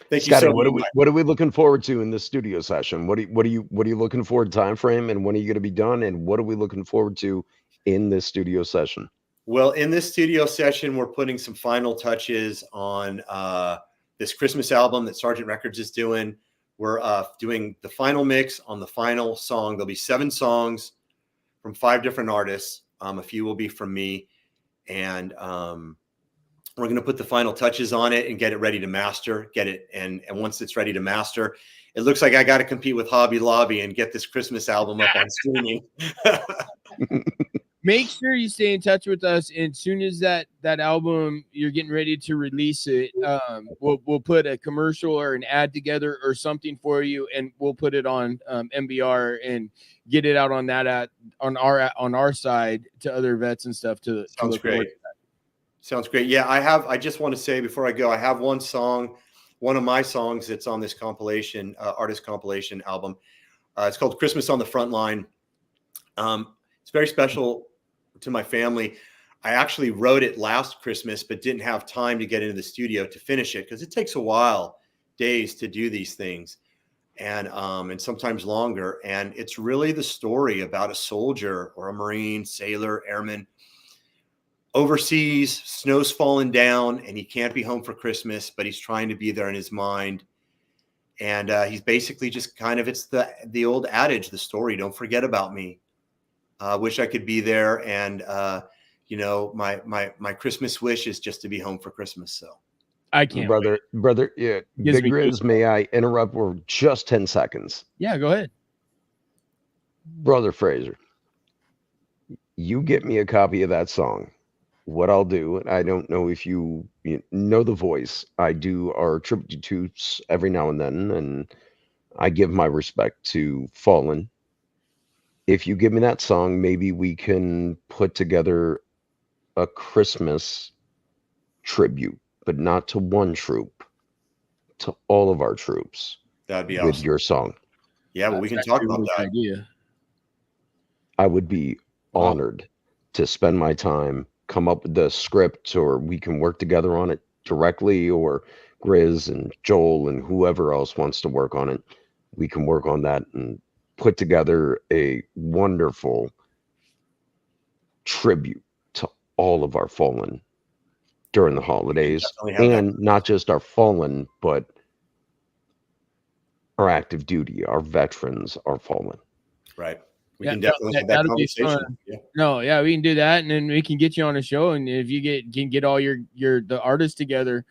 Thank you, Scotty, what are we looking forward to in this studio session? What are you looking forward to time frame, and when are you going to be done, and what are we looking forward to in this studio session? Well, in this studio session, we're putting some final touches on this Christmas album that Sergeant Records is doing. We're doing the final mix on the final song. There'll be 7 songs from 5 different artists. A few will be from me, and we're going to put the final touches on it and get it ready to master. And once it's ready to master, it looks like I got to compete with Hobby Lobby and get this Christmas album up on streaming. Make sure you stay in touch with us, and as soon as that album you're getting ready to release it, we'll put a commercial or an ad together or something for you, and we'll put it on MBR and get it out on on our side to other vets and stuff. Sounds great. Sounds great. Yeah, I just want to say before I go, I have one of my songs that's on this compilation, artist compilation album. It's called Christmas on the Front Line. It's very special to my family. I actually wrote it last Christmas, but didn't have time to get into the studio to finish it because it takes a while, days to do these things, and sometimes longer. And it's really the story about a soldier or a Marine, sailor, airman overseas, snow's falling down, and he can't be home for Christmas, but he's trying to be there in his mind. And he's basically just it's the old adage, the story, don't forget about me. Wish I could be there, and my Christmas wish is just to be home for Christmas. So I can't, brother. Yeah, Big Riz, may I interrupt for just 10 seconds? Yeah, go ahead, Brother Fraser. You get me a copy of that song. What I'll do, I don't know if you know the voice. I do our tributes every now and then, and I give my respect to Fallen. If you give me that song, maybe we can put together a Christmas tribute, but not to one troop, to all of our troops. That'd be with awesome. Your song. Yeah, well, we can talk about that. Idea. I would be honored to spend my time, come up with the script, or we can work together on it directly, or Grizz and Joel and whoever else wants to work on it. We can work on that and put together a wonderful tribute to all of our fallen during the holidays, and not just our fallen, but our active duty, our veterans, our fallen. Right. We can definitely have that conversation. Yeah. No, yeah, we can do that, and then we can get you on a show. And if you can get all the artists together,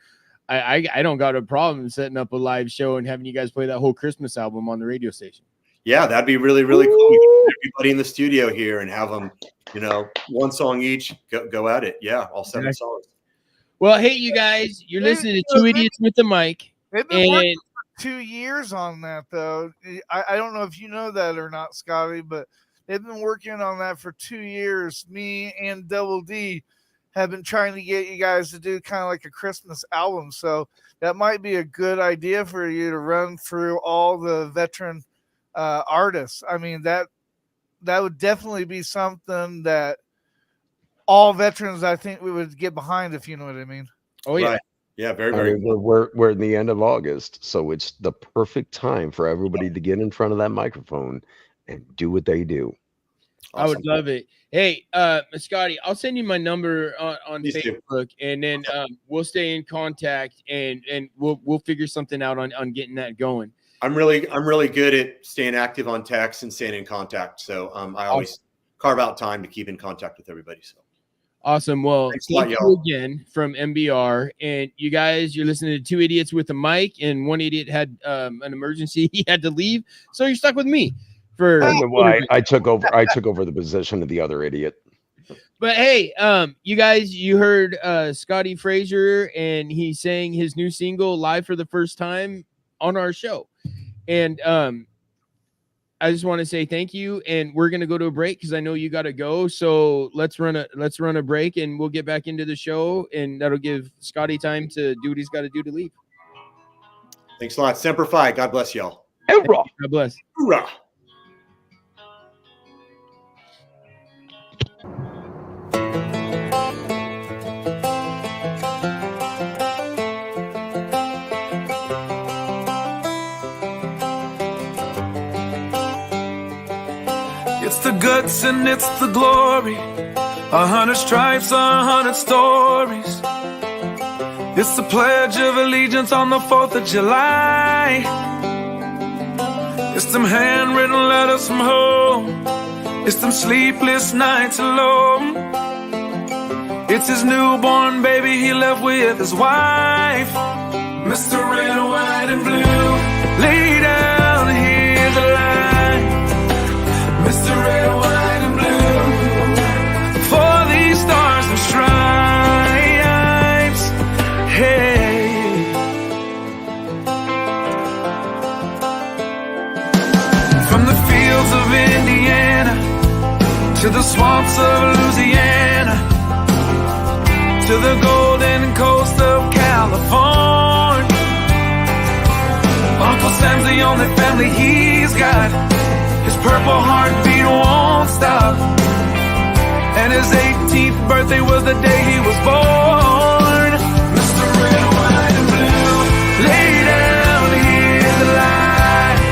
I don't got a problem setting up a live show and having you guys play that whole Christmas album on the radio station. Yeah, that'd be really, really cool. We can get everybody in the studio here and have them, one song each, go at it. Yeah, all 7 songs. Well, hey, you guys, you're listening to 2 Idiots with the Mic. They've been working for 2 years on that, though. I don't know if you know that or not, Scotty, but they've been working on that for 2 years. Me and Double D have been trying to get you guys to do kind of like a Christmas album. So that might be a good idea for you to run through all the veteran artists. I mean, that would definitely be something that all veterans, I think, we would get behind, if you know what I mean. Oh yeah. Right. Yeah, very, very. I mean, we're in the end of August, so it's the perfect time for everybody to get in front of that microphone and do what they do. Awesome. I would love it. Hey, Scotty, I'll send you my number on Facebook, and then we'll stay in contact, and we'll figure something out on getting that going. I'm really good at staying active on text and staying in contact. So I always carve out time to keep in contact with everybody. So Awesome. Well, Thanks a lot, thank you y'all. again from MBR. And you guys, you're listening to Two Idiots with a Mic, and one idiot had an emergency. He had to leave. So you're stuck with me for. Well, I took over. I took over the position of the other idiot. But hey, you guys, you heard Scotty Frazier, and he's saying his new single live for the first time on our show. And I just want to say thank you, and we're gonna go to a break because I know you got to go. So let's run a break, and we'll get back into the show, and that'll give Scotty time to do what he's got to do to leave. Thanks a lot. Semper Fi. God bless y'all. Hoorah. God bless. Hoorah. It's the guts and it's the glory. 100 stripes, 100 stories. It's the Pledge of Allegiance on the 4th of July. It's them handwritten letters from home. It's them sleepless nights alone. It's his newborn baby he left with his wife. Mr. Red, White, and Blue, lay down, hear the light. Mr. Red, White, and Blue, for these stars and stripes. Hey, from the fields of Indiana to the swamps of Louisiana to the golden coast of California, Uncle Sam's the only family he's got. His purple heartbeat won't stop. And his 18th birthday was the day he was born. Mr. Red, White, and Blue, lay down, hear the light.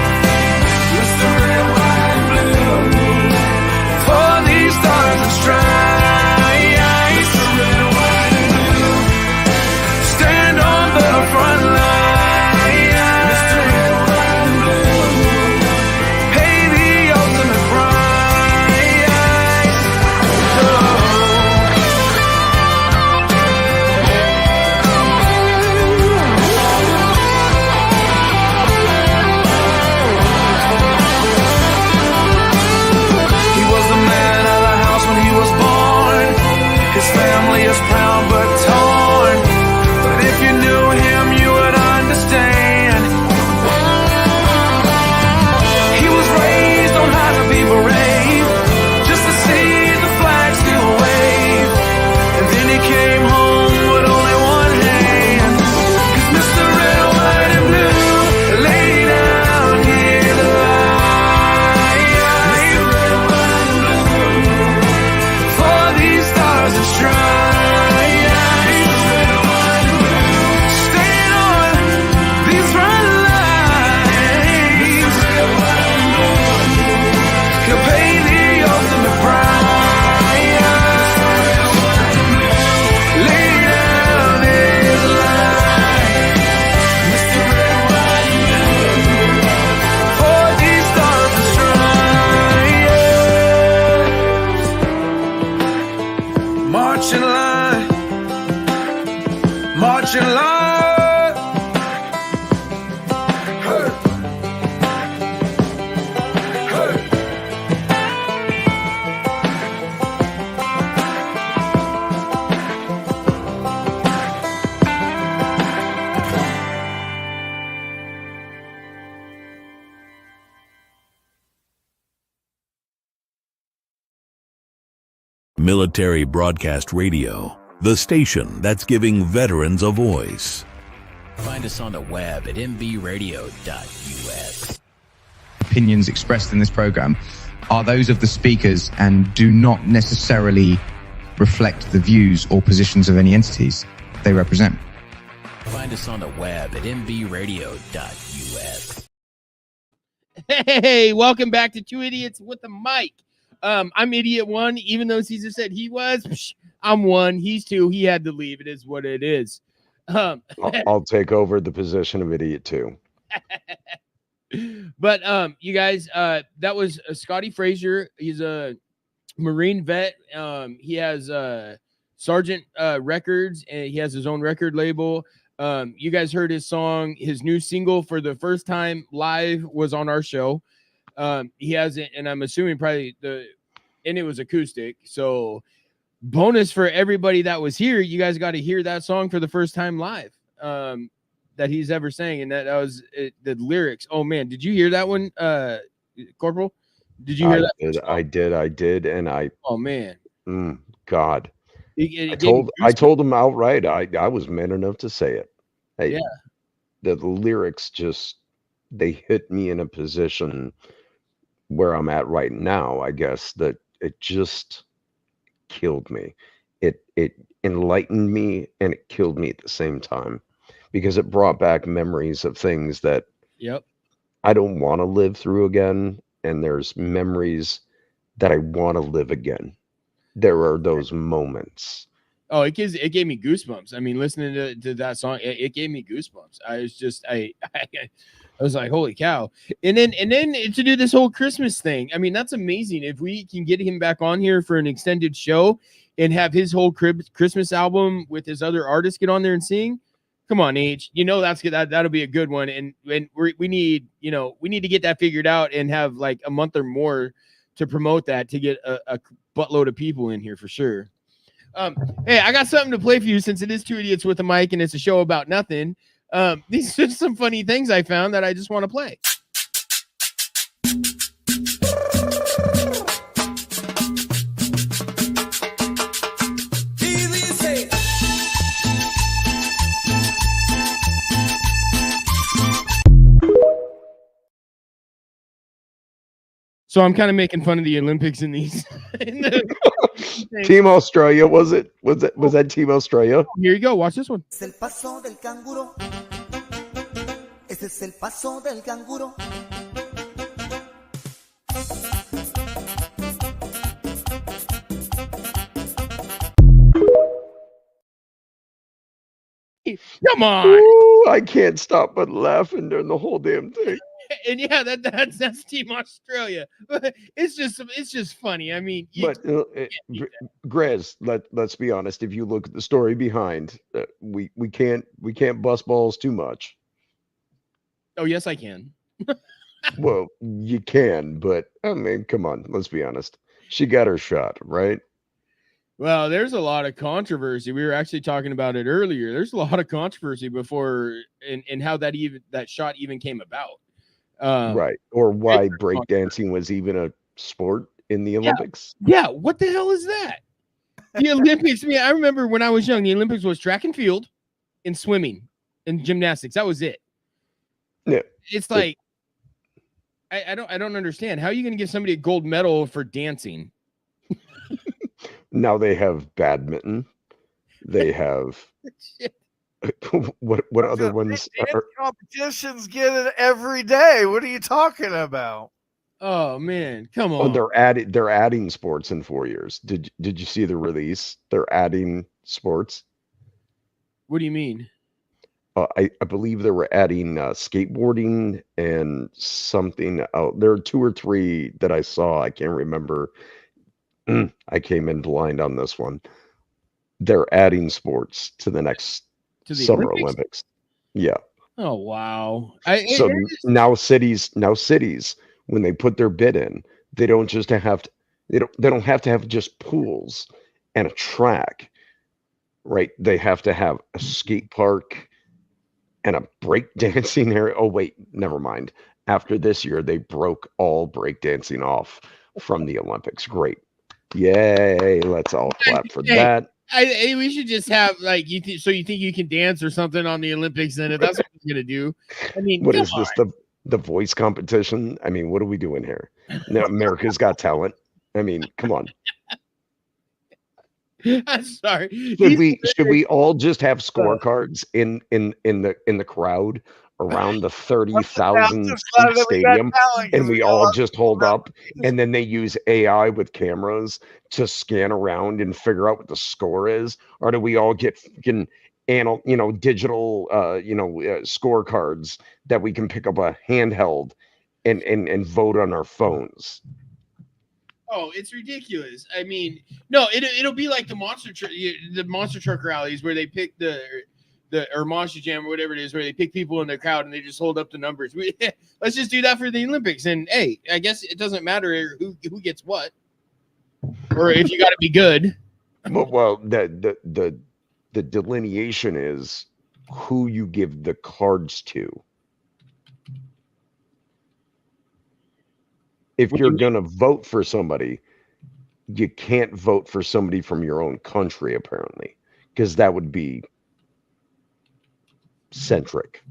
Mr. Red, White, and Blue, for these stars and stripes. Mr. Red, White, and Blue, stand on the front line. Mr. Red, White, and Blue, pay the ultimate price. He was the man of the house when he was born. His family is proud but torn. But if you knew him, you would understand. He was raised on how to be brave, just to see the flag still wave. And then he came home with only one hand. 'Cause Mr. Red, White, and Blue, lay down, hear the light. Mr. Red, White, and Blue, for these stars and stripes. Mr. Red, White, and Blue, stand on these front lines. Mr. Red, White, and Blue, he'll pay the ultimate price. Mr. Red, White, and Blue, lay down his life. Mr. Red, White, and Blue, for these stars and stripes. March in line, march in line. Hey. Hey. Military Broadcast Radio, the station that's giving veterans a voice. Find us on the web at mbradio.us. Opinions expressed in this program are those of the speakers and do not necessarily reflect the views or positions of any entities they represent. Find us on the web at mbradio.us. Hey, welcome back to Two Idiots with a Mic. I'm idiot one, even though Caesar said he was. I'm one. He's two. He had to leave. It is what it is. I'll take over the position of idiot too. But you guys, that was Scotty Frazier. He's a Marine vet. He has Sergeant Records, and he has his own record label. You guys heard his song, his new single for the first time live was on our show. He has it, and I'm assuming probably and it was acoustic. So bonus for everybody that was here, you guys got to hear that song for the first time live. That he's ever sang, and that was the lyrics. Oh man, did you hear that one, Corporal? Did you hear that? I did, and Oh man, God, it I told him outright. I was man enough to say it. Hey, yeah, the lyrics just they hit me in a position where I'm at right now. I guess that it just killed me. It enlightened me and it killed me at the same time, because it brought back memories of things that I don't want to live through again, and there's memories that I want to live again. There are those moments. Oh, it gave me goosebumps. I mean, listening to that song, it gave me goosebumps. I was just I was like, holy cow. And then to do this whole Christmas thing. I mean, that's amazing. If we can get him back on here for an extended show and have his whole Christmas album with his other artists get on there and sing. Come on, H. You know that's good. That'll be a good one. And we need, we need to get that figured out and have like a month or more to promote that, to get a buttload of people in here for sure. Hey, I got something to play for you, since it is Two Idiots with a Mic and it's a show about nothing. These are some funny things I found that I just want to play. So I'm kind of making fun of the Olympics in these. Team Australia, was that Team Australia? Here you go. Watch this one. Es el paso del canguro. Ese es el paso del canguro. Come on. Ooh, I can't stop but laughing during the whole damn thing. And yeah, that's Team Australia. It's just funny. I mean, Grez, let's be honest. If you look at the story behind, we can't bust balls too much. Oh yes, I can. Well, you can, but I mean, come on, let's be honest. She got her shot, right? Well, there's a lot of controversy. We were actually talking about it earlier. There's a lot of controversy before and how that shot even came about. Right. Or why breakdancing was even a sport in the Olympics. Yeah. What the hell is that? The Olympics, I remember when I was young, the Olympics was track and field and swimming and gymnastics. That was it. Yeah. It's like, I don't understand. How are you going to give somebody a gold medal for dancing? Now they have badminton. They have what other ones are competitions get it every day? What are you talking about? Oh man, come on. They're adding sports in 4 years. Did you see the release? They're adding sports. What do you mean? I believe they were adding skateboarding and something else. There are 2 or 3 that I saw. I can't remember. I came in blind on this one. They're adding sports to the next Summer Olympics. Yeah. Oh wow. So now cities, when they put their bid in, they don't just have to. They don't have to have just pools and a track, right? They have to have a skate park and a breakdancing area. Oh wait, never mind. After this year, they broke all breakdancing off from the Olympics. Great. Yay, let's all clap for that. We should just have like so you think you can dance or something on the Olympics, then if that's what you're gonna do. I mean, what is this, the voice competition? I mean, what are we doing here? Now America's Got Talent. I mean, come on. I'm sorry. Should we all just have scorecards in the crowd around the 30,000 seat stadium, and we all just hold up, and then they use AI with cameras to scan around and figure out what the score is? Or do we all get digital scorecards that we can pick up a handheld and vote on our phones? Oh, it's ridiculous. I mean, no, it'll be like the monster truck rallies where they pick the or Monster Jam or whatever it is, where they pick people in the crowd and they just hold up the numbers. Let's just do that for the Olympics. And hey, I guess it doesn't matter who gets what, or if you got to be good. Well, the delineation is who you give the cards to. If you're going to vote for somebody, you can't vote for somebody from your own country, apparently, because that would be centric.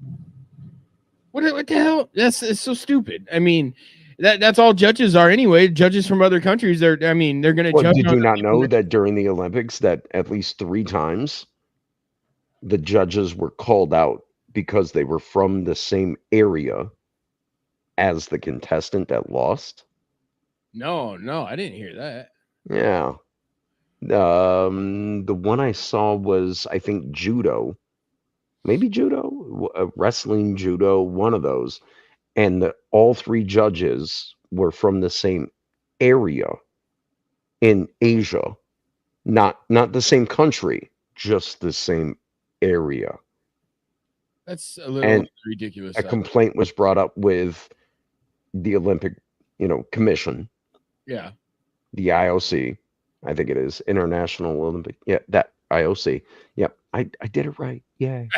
What the hell? It's so stupid. I mean, that's all judges are anyway. Judges from other countries, they're going to judge. Did you not know that during the Olympics that at least 3 times the judges were called out because they were from the same area as the contestant that lost? No, I didn't hear that. Yeah. The one I saw was, I think, judo. Maybe judo, wrestling, judo, one of those. And all 3 judges were from the same area in Asia. Not the same country, just the same area. That's a little ridiculous. A complaint was brought up with the Olympic, Commission. Yeah. The IOC, I think it is, International Olympic. Yeah, that IOC. Yep, I did it right. Yay.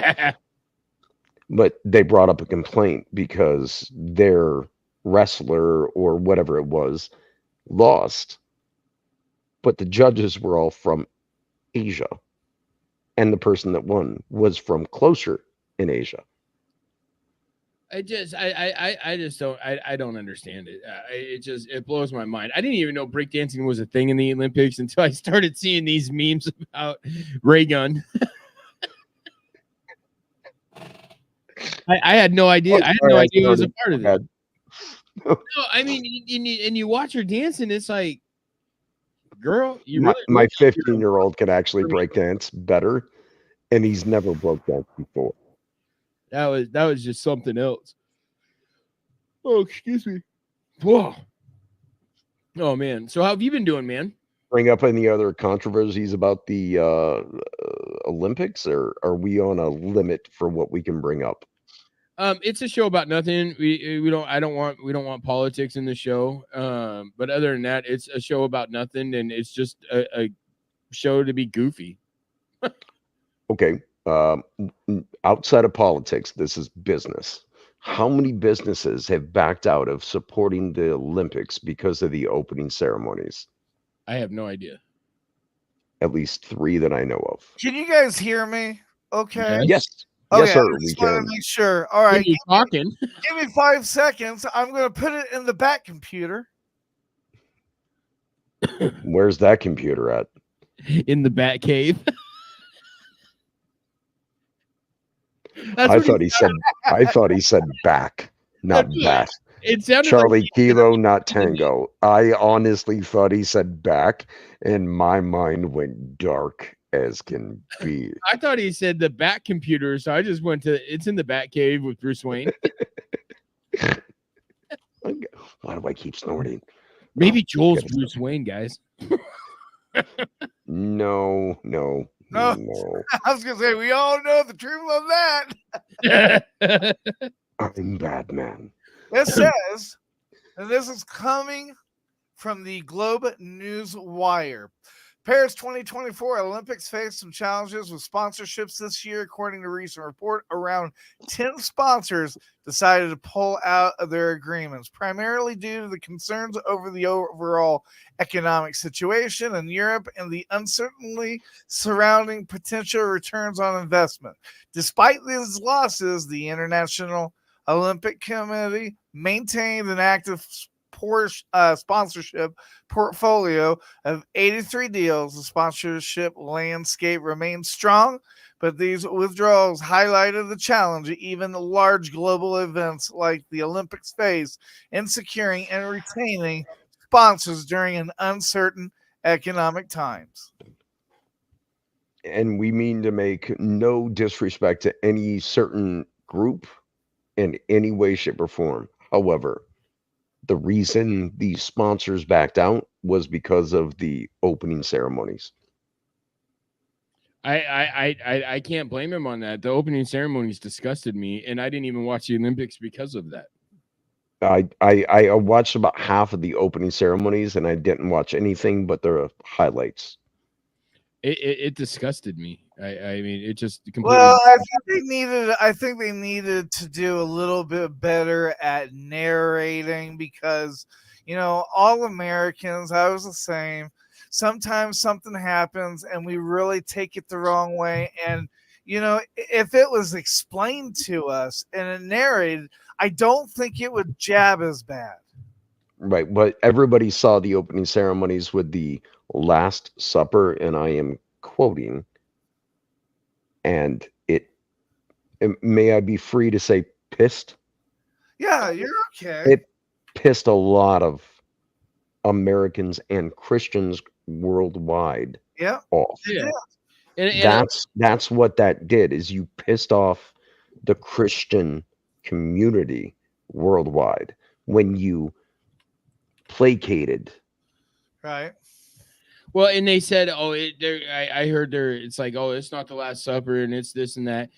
But they brought up a complaint because their wrestler or whatever it was lost. But the judges were all from Asia. And the person that won was from closer in Asia. I just don't understand it. It blows my mind. I didn't even know breakdancing was a thing in the Olympics until I started seeing these memes about Ray Gun. I had no idea. I had no idea it was a part of it. No, I mean, and you watch her dancing, it's like, girl, my 15-year-old can actually breakdance better, and he's never broke dance before. That was just something else. Oh, excuse me. Whoa. Oh man. So how have you been doing, man? Bring up any other controversies about the Olympics, or are we on a limit for what we can bring up? It's a show about nothing. We don't want politics in the show. But other than that, it's a show about nothing, and it's just a show to be goofy. Okay. Outside of politics, this is business. How many businesses have backed out of supporting the Olympics because of the opening ceremonies? I have no idea. At least 3 that I know of. Can you guys hear me? Okay. Yes. Okay, Yes, sir. I We just want can. to make sure. All right. Talking. Give me 5 seconds. I'm going to put it in the back computer. Where's that computer at? In the Bat Cave. I thought he said back, not bat. It sounded Charlie like Kilo, not Tango. I honestly thought he said back, and my mind went dark as can be. I thought he said the Bat computer, so I just went to it's in the Bat Cave with Bruce Wayne. Why do I keep snorting? Maybe Joel's Bruce Wayne, guys. No. I was going to say, we all know the truth of that. I'm Batman. It says, and this is coming from the Globe News Wire. Paris 2024 Olympics face some challenges with sponsorships this year. According to a recent report, around 10 sponsors decided to pull out of their agreements, primarily due to the concerns over the overall economic situation in Europe and the uncertainty surrounding potential returns on investment. Despite these losses, the International Olympic Committee maintained an active sponsorship portfolio of 83 deals. The sponsorship landscape remains strong, but these withdrawals highlighted the challenge even large global events like the Olympics face in securing and retaining sponsors during an uncertain economic times. And we mean to make no disrespect to any certain group in any way, shape, or form. However, the reason these sponsors backed out was because of the opening ceremonies. I can't blame him on that. The opening ceremonies disgusted me, and I didn't even watch the Olympics because of that. I watched about half of the opening ceremonies, and I didn't watch anything but the highlights. It disgusted me. I mean, it just completely. Well, I think they needed to do a little bit better at narrating because, all Americans, I was the same. Sometimes something happens and we really take it the wrong way. And, if it was explained to us and narrated, I don't think it would jab as bad. Right, but everybody saw the opening ceremonies with the Last Supper, and I am quoting, and may I be free to say pissed? Yeah, you're okay. It pissed a lot of Americans and Christians worldwide off. Yeah. And That's what that did, is you pissed off the Christian community worldwide when you placated. Right. Well, and they said, I heard it's like, oh, it's not the Last Supper and it's this and that.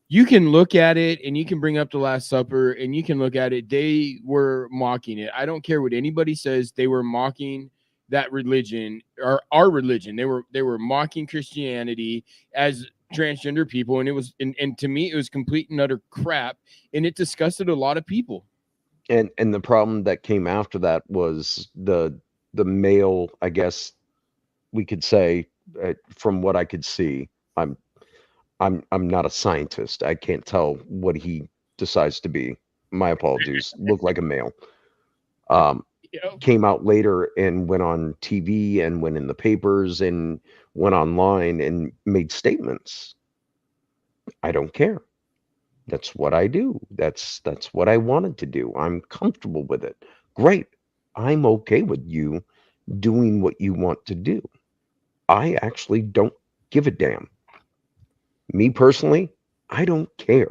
You can look at it and you can bring up the Last Supper and you can look at it. They were mocking it. I don't care what anybody says. They were mocking that religion or our religion. They were mocking Christianity as transgender people. And it was, and to me, it was complete and utter crap. And it disgusted a lot of people. And the problem that came after that was the male, I guess we could say, from what I could see, I'm not a scientist. I can't tell what he decides to be. My apologies. Look like a male. Came out later and went on TV and went in the papers and went online and made statements. I don't care. That's what I do. That's what I wanted to do. I'm comfortable with it. Great. I'm okay with you doing what you want to do. I actually don't give a damn. Me personally, I don't care.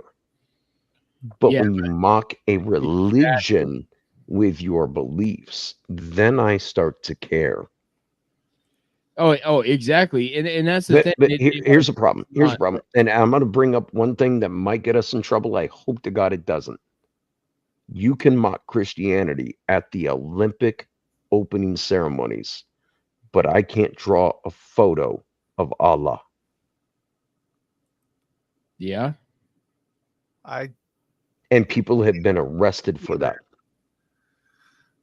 But when you mock a religion with your beliefs, then I start to care. Oh, exactly. And that's the thing. Here's a problem. Here's a problem. And I'm going to bring up one thing that might get us in trouble. I hope to God it doesn't. You can mock Christianity at the Olympic opening ceremonies, but I can't draw a photo of Allah. Yeah. And people have been arrested for that.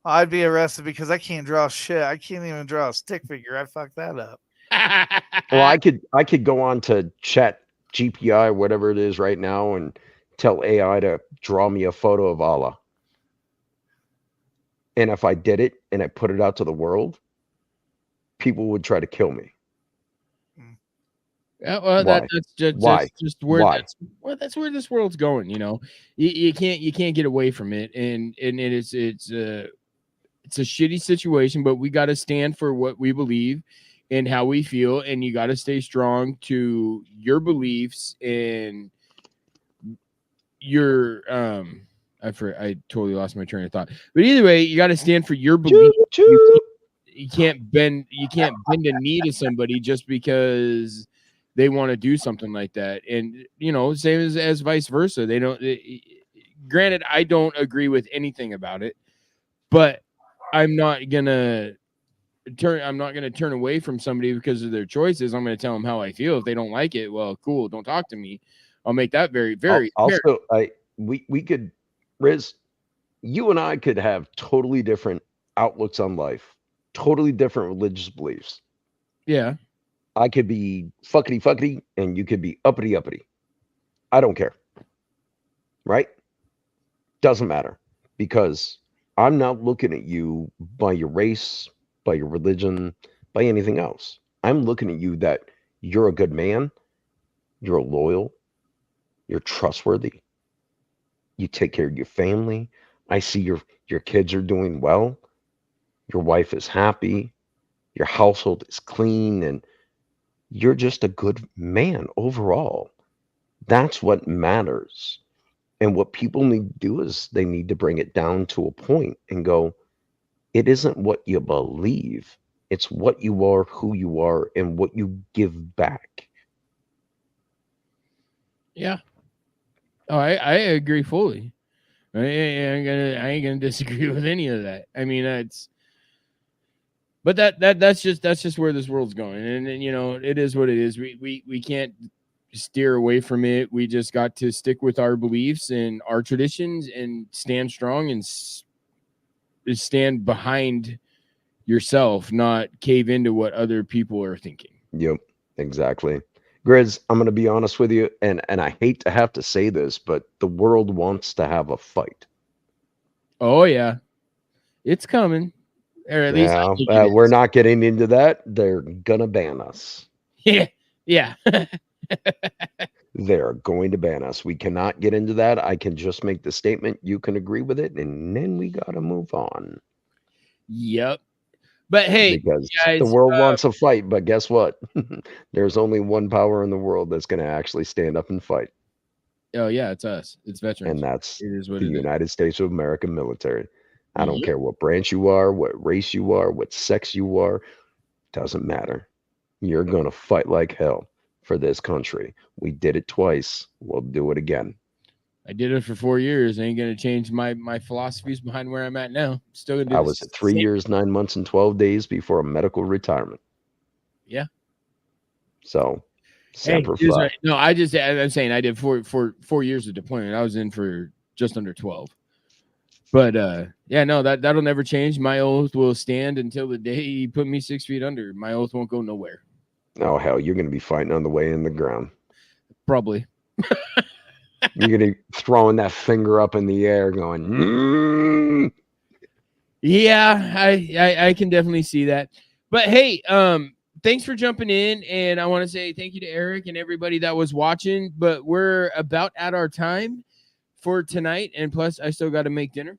I'd be arrested because I can't draw shit. I can't even draw a stick figure. I fucked that up. Well, I could go on to Chat GPI, whatever it is right now, and tell AI to draw me a photo of Allah. And if I did it and I put it out to the world, people would try to kill me. Yeah, well, that's just where that's where this world's going. You can't get away from it, and it's a shitty situation. But we got to stand for what we believe and how we feel, and you got to stay strong to your beliefs and your I totally lost my train of thought. But either way, you got to stand for your belief. You can't bend a knee to somebody just because they want to do something like that. And same as vice versa. They don't granted, I don't agree with anything about it, but I'm not gonna turn away from somebody because of their choices. I'm gonna tell them how I feel. If they don't like it, well, cool, don't talk to me. I'll make that very, very also we could, Riz, you and I could have totally different outlooks on life, totally different religious beliefs. Yeah. I could be fuckity and you could be uppity. I don't care. Right? Doesn't matter, because I'm not looking at you by your race, by your religion, by anything else. I'm looking at you that you're a good man, you're loyal, you're trustworthy, you take care of your family. I see your kids are doing well, your wife is happy, your household is clean, and you're just a good man overall. That's what matters. And what people need to do is they need to bring it down to a point and go, it isn't what you believe. It's what you are, who you are, and what you give back. Yeah. Oh, I agree fully. I ain't gonna disagree with any of that. I mean, but that's just where this world's going, and you know, it is what it is. We can't steer away from it. We just got to stick with our beliefs and our traditions and stand strong and stand behind yourself, not cave into what other people are thinking. Yep, exactly. Grizz, I'm going to be honest with you, and I hate to have to say this, but the world wants to have a fight. Oh, yeah. It's coming. Or at least I think it we're is. not getting into that. They're going to ban us. Yeah. Yeah. They're going to ban us. We cannot get into that. I can just make the statement. You can agree with it, and then we got to move on. Yep. But hey, because guys, the world wants a fight, but guess what? There's only one power in the world that's going to actually stand up and fight. Oh yeah, it's us. It's veterans. And that's it is what the it United States of America military. I don't Yep. care what branch you are, what race you are, what sex you are. Doesn't matter. You're going to fight like hell for this country. We did it twice. We'll do it again. I did it for 4 years. I ain't gonna change my philosophies behind where I'm at now. Still gonna do I this was at 3 same- years, 9 months, and 12 days before a medical retirement. Yeah. So, Hey, Semper here's Fi. right. No, I'm saying I did 4 years of deployment. I was in for just under 12. But yeah, no, that'll never change. My oath will stand until the day he put me 6 feet under. My oath won't go nowhere. Oh, hell, you're going to be fighting on the way in the ground. Probably. You're going to be throwing that finger up in the air going, Yeah, I can definitely see that. But hey, thanks for jumping in, and I want to say thank you to Eric and everybody that was watching. But we're about at our time for tonight, and plus I still got to make dinner.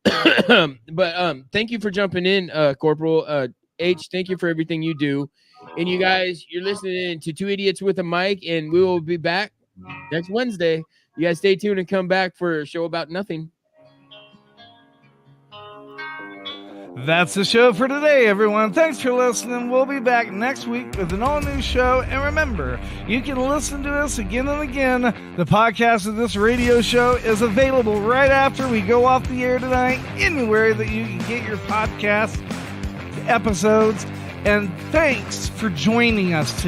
But thank you for jumping in, Corporal H. Thank you for everything you do. And you guys, you're listening to Two Idiots with a Mic, and we will be back next Wednesday. You guys stay tuned and come back for a show about nothing. That's the show for today, everyone. Thanks for listening. We'll be back next week with an all-new show. And remember, you can listen to us again and again. The podcast of this radio show is available right after we go off the air tonight, anywhere that you can get your podcast episodes. And thanks for joining us today.